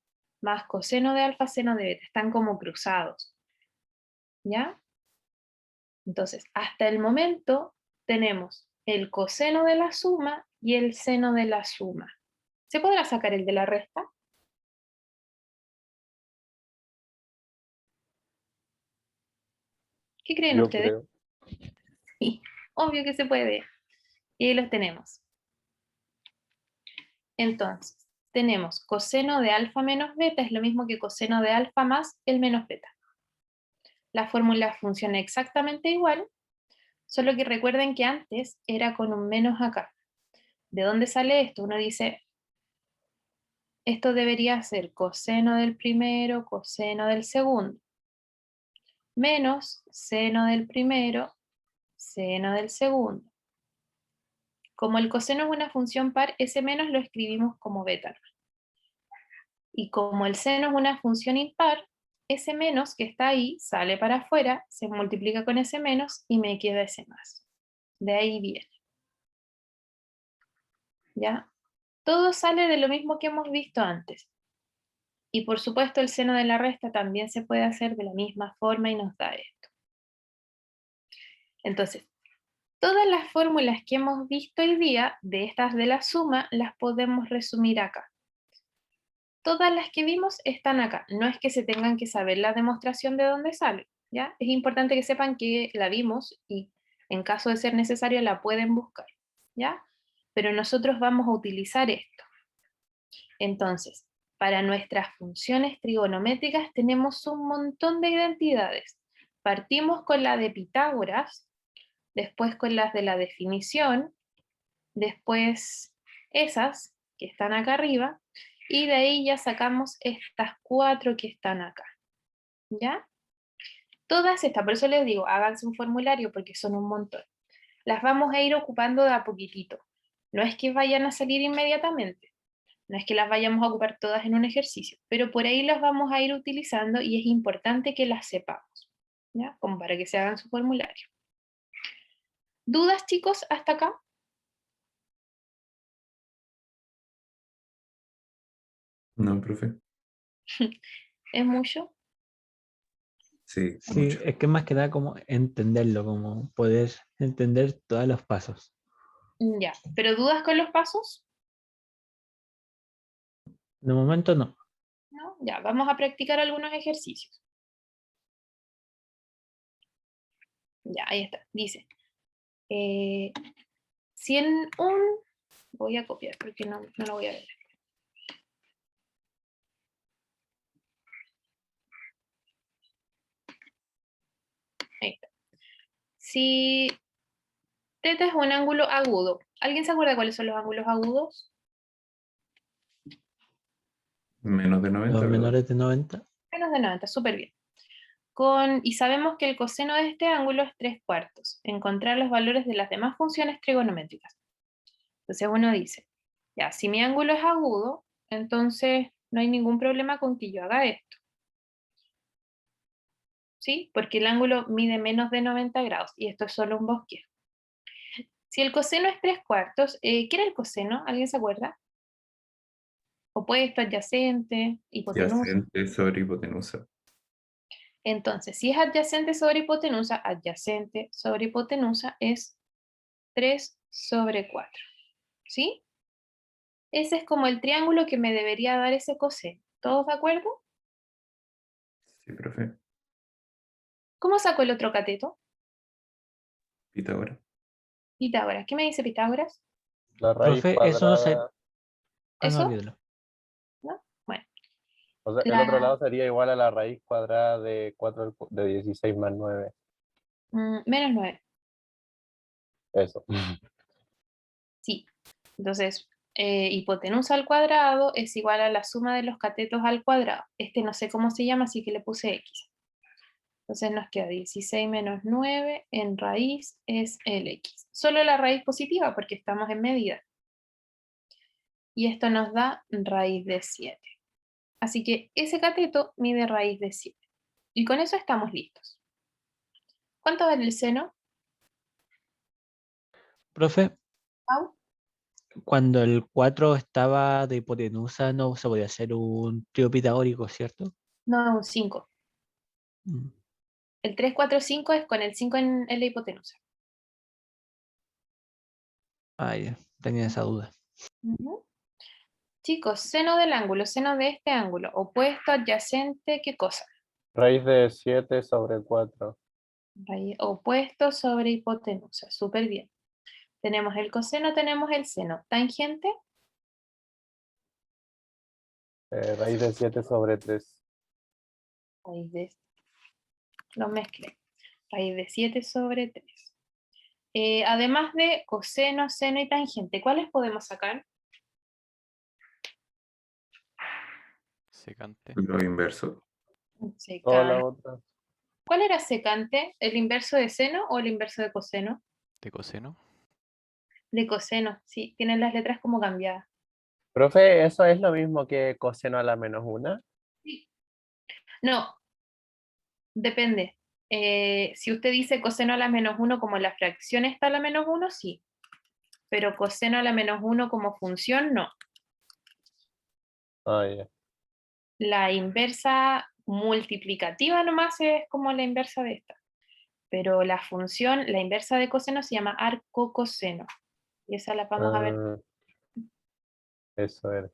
más coseno de alfa seno de beta. Están como cruzados. ¿Ya? Entonces, hasta el momento tenemos el coseno de la suma y el seno de la suma. ¿Se podrá sacar el de la resta? ¿Qué creen Yo ustedes? creo. Sí, obvio que se puede. Y ahí los tenemos. Entonces, tenemos coseno de alfa menos beta, es lo mismo que coseno de alfa más el menos beta. La fórmula funciona exactamente igual, solo que recuerden que antes era con un menos acá. ¿De dónde sale esto? Uno dice, esto debería ser coseno del primero, coseno del segundo, menos seno del primero, seno del segundo. Como el coseno es una función par, ese menos lo escribimos como beta. Y como el seno es una función impar, ese menos que está ahí sale para afuera, se multiplica con ese menos y me queda ese más. De ahí viene. ¿Ya? Todo sale de lo mismo que hemos visto antes. Y por supuesto el seno de la resta también se puede hacer de la misma forma y nos da esto. Entonces, todas las fórmulas que hemos visto hoy día, de estas de la suma, las podemos resumir acá. Todas las que vimos están acá. No es que se tengan que saber la demostración de dónde sale, ¿ya? Es importante que sepan que la vimos y en caso de ser necesario la pueden buscar, ¿ya? Pero nosotros vamos a utilizar esto. Entonces, para nuestras funciones trigonométricas tenemos un montón de identidades. Partimos con la de Pitágoras, después con las de la definición, después esas que están acá arriba, y de ahí ya sacamos estas 4 que están acá. ¿Ya? Todas estas, por eso les digo, háganse un formulario porque son un montón. Las vamos a ir ocupando de a poquitito. No es que vayan a salir inmediatamente, no es que las vayamos a ocupar todas en un ejercicio, pero por ahí las vamos a ir utilizando y es importante que las sepamos, ¿ya? Como para que se hagan su formulario. ¿Dudas, chicos, hasta acá? No, profe. ¿Es mucho? Sí, Sí, mucho. es que más que nada como entenderlo, como poder entender todos los pasos. Ya, ¿pero dudas con los pasos? De momento no. ¿No? Ya, vamos a practicar algunos ejercicios. Ya, ahí está. Dice, si en un... Voy a copiar porque no lo voy a ver. Ahí está. Si θ es un ángulo agudo, ¿alguien se acuerda cuáles son los ángulos agudos? Menos de 90 Los grados. menores de 90. Menos de 90, súper bien. Y sabemos que el coseno de este ángulo es 3/4. Encontrar los valores de las demás funciones trigonométricas. Entonces uno dice, ya, si mi ángulo es agudo, entonces no hay ningún problema con que yo haga esto. ¿Sí? Porque el ángulo mide menos de 90 grados y esto es solo un bosquejo. Si el coseno es 3/4, ¿qué era el coseno? ¿Alguien se acuerda? Opuesto, adyacente, hipotenusa. Adyacente sobre hipotenusa. Entonces, si es adyacente sobre hipotenusa es 3/4. ¿Sí? Ese es como el triángulo que me debería dar ese coseno. ¿Todos de acuerdo? Sí, profe. ¿Cómo saco el otro cateto? Pitágoras. Pitágoras. ¿Qué me dice Pitágoras? La raíz Profe, eso no sé. cuadrada. Ah, no, ¿Eso? olvídalo. ¿No? Bueno. O sea, el otro lado sería igual a la raíz cuadrada de 4 de 16 más 9. Menos 9. Eso. Sí. Entonces, hipotenusa al cuadrado es igual a la suma de los catetos al cuadrado. Este no sé cómo se llama, así que le puse X. Entonces nos queda 16 menos 9 en raíz es el X. Solo la raíz positiva porque estamos en medida. Y esto nos da raíz de 7. Así que ese cateto mide raíz de 7. Y con eso estamos listos. ¿Cuánto vale el seno? Profe, Pau? cuando el 4 estaba de hipotenusa no se podía hacer un trío pitagórico, ¿cierto? No, un 5. Mm. El 3, 4, 5 es con el 5 en la hipotenusa. Ah, ya, tenía esa duda. Ujú. Chicos, seno del ángulo, seno de este ángulo, opuesto, adyacente, ¿qué cosa? Raíz de 7 sobre 4. Opuesto sobre hipotenusa, súper bien. Tenemos el coseno, tenemos el seno. Tangente, Raíz de 7 sobre 3. raíz de, lo mezclé. Raíz de 7 sobre 3. Además de coseno, seno y tangente, ¿cuáles podemos sacar? Lo inverso. Toda Secante. la otra. ¿Cuál era secante? ¿El inverso de seno o el inverso de coseno? ¿De coseno? De coseno, sí, tienen las letras como cambiadas. Profe, ¿eso es lo mismo que coseno a la menos 1? Sí. No, depende. Si usted dice coseno a la menos 1 como la fracción está a la menos 1, sí. Pero coseno a la menos 1 como función, no. Ah, ya. La inversa multiplicativa nomás es como la inversa de esta. Pero la función, la inversa de coseno se llama arcocoseno. Y esa la vamos a ver. Ah, eso era.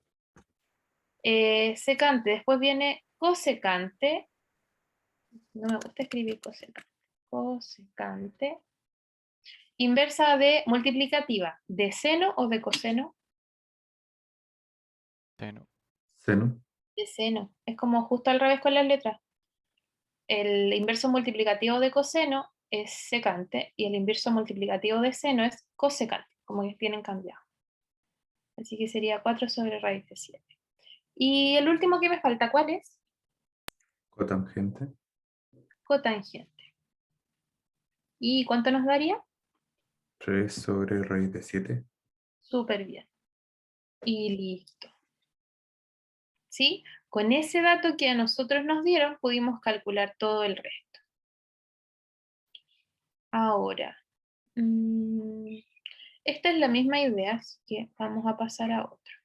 Secante, después viene cosecante. No me gusta escribir cosecante. Cosecante. Inversa de multiplicativa, ¿de seno o de coseno? Seno. Seno. De seno. Es como justo al revés con las letras. El inverso multiplicativo de coseno es secante y el inverso multiplicativo de seno es cosecante, como que tienen cambiado. Así que sería 4 sobre raíz de 7. Y el último que me falta, ¿cuál es? Cotangente. Cotangente. ¿Y cuánto nos daría? 3 sobre raíz de 7. Súper bien. Y listo. ¿Sí? Con ese dato que a nosotros nos dieron, pudimos calcular todo el resto. Ahora, esta es la misma idea, así que vamos a pasar a otro.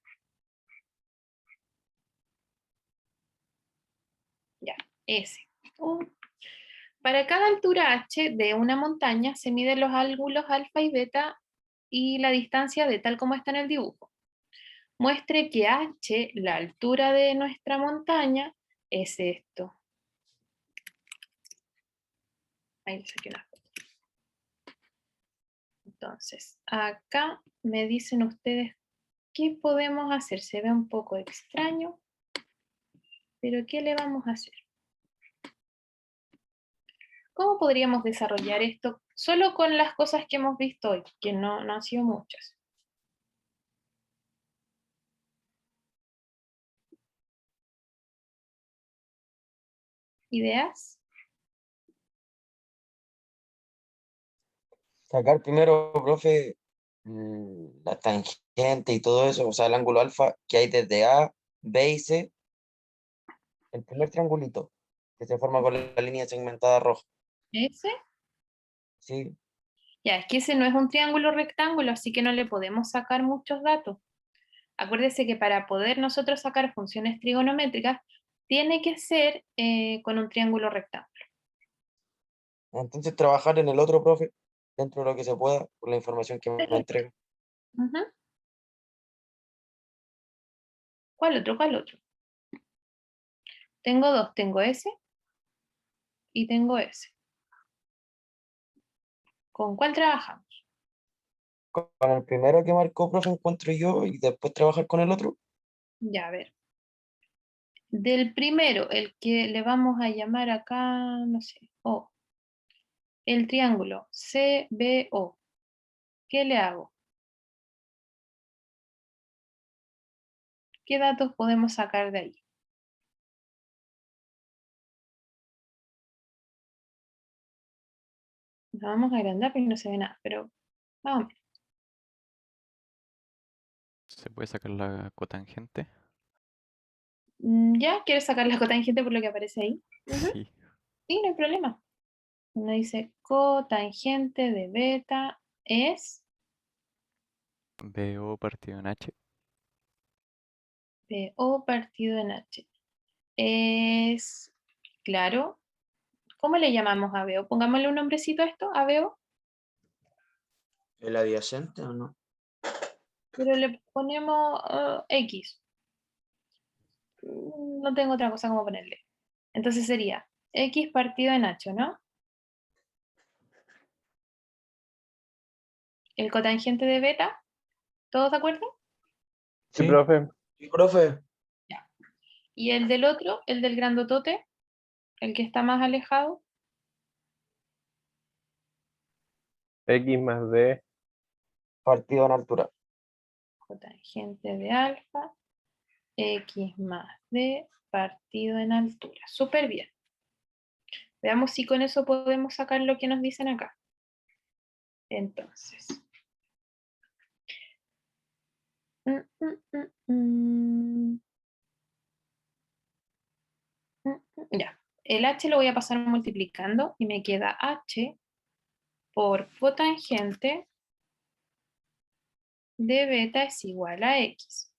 Ya, ese. Para cada altura h de una montaña se miden los ángulos alfa y beta y la distancia de tal como está en el dibujo. Muestre que h, la altura de nuestra montaña, es esto. Ahí le saqué una foto. Entonces, acá me dicen ustedes qué podemos hacer. Se ve un poco extraño, pero ¿qué le vamos a hacer? ¿Cómo podríamos desarrollar esto solo con las cosas que hemos visto hoy, que no han sido muchas? ¿Ideas? Sacar primero, profe, la tangente y todo eso, o sea, el ángulo alfa que hay desde A, B y C, el primer triangulito que se forma con la línea segmentada roja. ¿Ese? Sí, Ya, es que ese no es un triángulo rectángulo, así que no le podemos sacar muchos datos. Acuérdese que para poder nosotros sacar funciones trigonométricas, tiene que ser con un triángulo rectángulo. entonces trabajar en el otro, profe, dentro de lo que se pueda, con la información que me entrega. Ujú. ¿Cuál otro? ¿Cuál otro? Tengo dos, tengo ese y tengo ese. ¿Con cuál trabajamos? Con el primero que marcó, profe, encuentro yo, y después trabajar con el otro. Ya, a ver. Del primero, el que le vamos a llamar acá, no sé, O. El triángulo CBO. ¿Qué le hago? ¿Qué datos podemos sacar de ahí? Lo vamos a agrandar porque no se ve nada, pero vamos. ¿Se puede sacar la cotangente? ¿Ya? ¿Quieres sacar la cotangente por lo que aparece ahí? Ujú. Sí. Sí, no hay problema. Uno dice cotangente de beta es BO partido en H. BO partido en H. Es, claro, ¿cómo le llamamos a BO? Pongámosle un nombrecito a esto, a BO, ¿El adyacente o no? pero le ponemos X. No tengo otra cosa como ponerle. Entonces sería X partido en H, ¿no? el cotangente de beta. ¿Todos de acuerdo? Sí, Sí. profe. Sí, profe. Y el del otro, el del grandotote, el que está más alejado. X más D. Partido en altura. Cotangente de alfa, x más d partido en altura. Súper bien. Veamos si con eso podemos sacar lo que nos dicen acá. Entonces. Ya. El h lo voy a pasar multiplicando y me queda h por cotangente de beta es igual a x.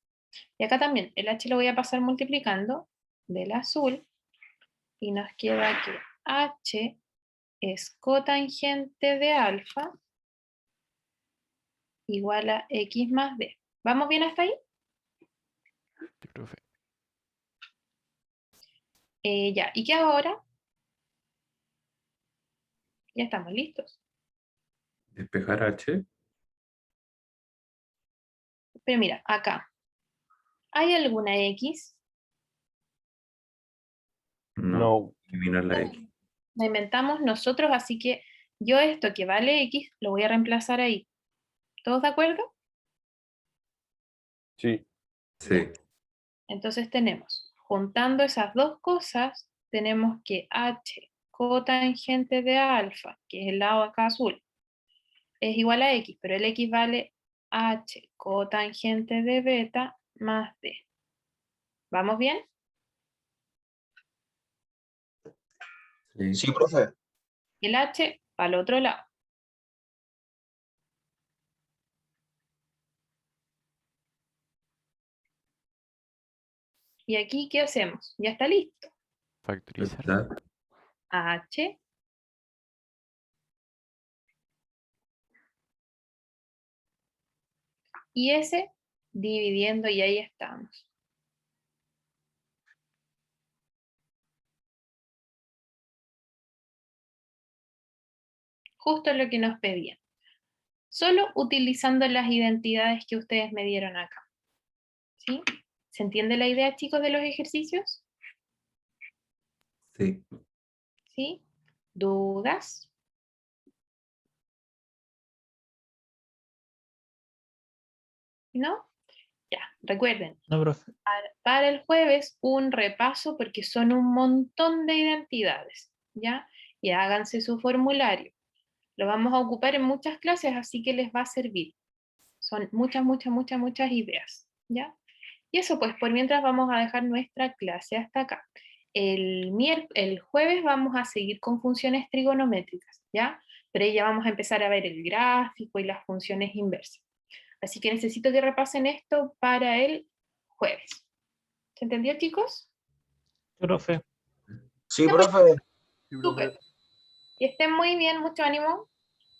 Y acá también el h lo voy a pasar multiplicando del azul y nos queda que h es cotangente de alfa igual a x más d. ¿Vamos bien hasta ahí? Sí, profe. Ya, ¿y qué hago ahora? Ya estamos listos. Despejar H. Pero mira, acá. ¿Hay alguna x? No. No. Eliminar la X. La inventamos nosotros, así que yo esto que vale x lo voy a reemplazar ahí. ¿Todos de acuerdo? Sí. Sí. Entonces tenemos, juntando esas dos cosas, tenemos que h cotangente de alfa, que es el lado acá azul, es igual a x, pero el x vale h cotangente de beta más d. ¿Vamos bien? Sí. Sí, profe. Y el h para el otro lado. ¿Y aquí qué hacemos? Ya está listo. Factorizar. ¿Verdad? h y s dividiendo y ahí estamos. Justo lo que nos pedían. Solo utilizando las identidades que ustedes me dieron acá. ¿Sí? ¿Se entiende la idea, chicos, de los ejercicios? Sí. ¿Sí? ¿Dudas? ¿No? Ya, recuerden, No, profe. para el jueves un repaso porque son un montón de identidades, ¿ya? Y háganse su formulario. Lo vamos a ocupar en muchas clases, así que les va a servir. Son muchas, muchas, muchas, muchas ideas, ¿ya? Y eso pues, por mientras vamos a dejar nuestra clase hasta acá. El jueves vamos a seguir con funciones trigonométricas, ¿ya? Pero ahí ya vamos a empezar a ver el gráfico y las funciones inversas. Así que necesito que repasen esto para el jueves. ¿Se entendió, chicos? Profe. Sí, Ya, pues, profe. súper. Que estén muy bien, mucho ánimo.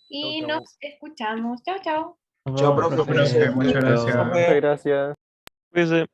Y Chau, nos chau. escuchamos. Chao, chao. Nos Chao, vemos, profe. profe. Cuídese. Muchas gracias. Profe, gracias. Cuídese.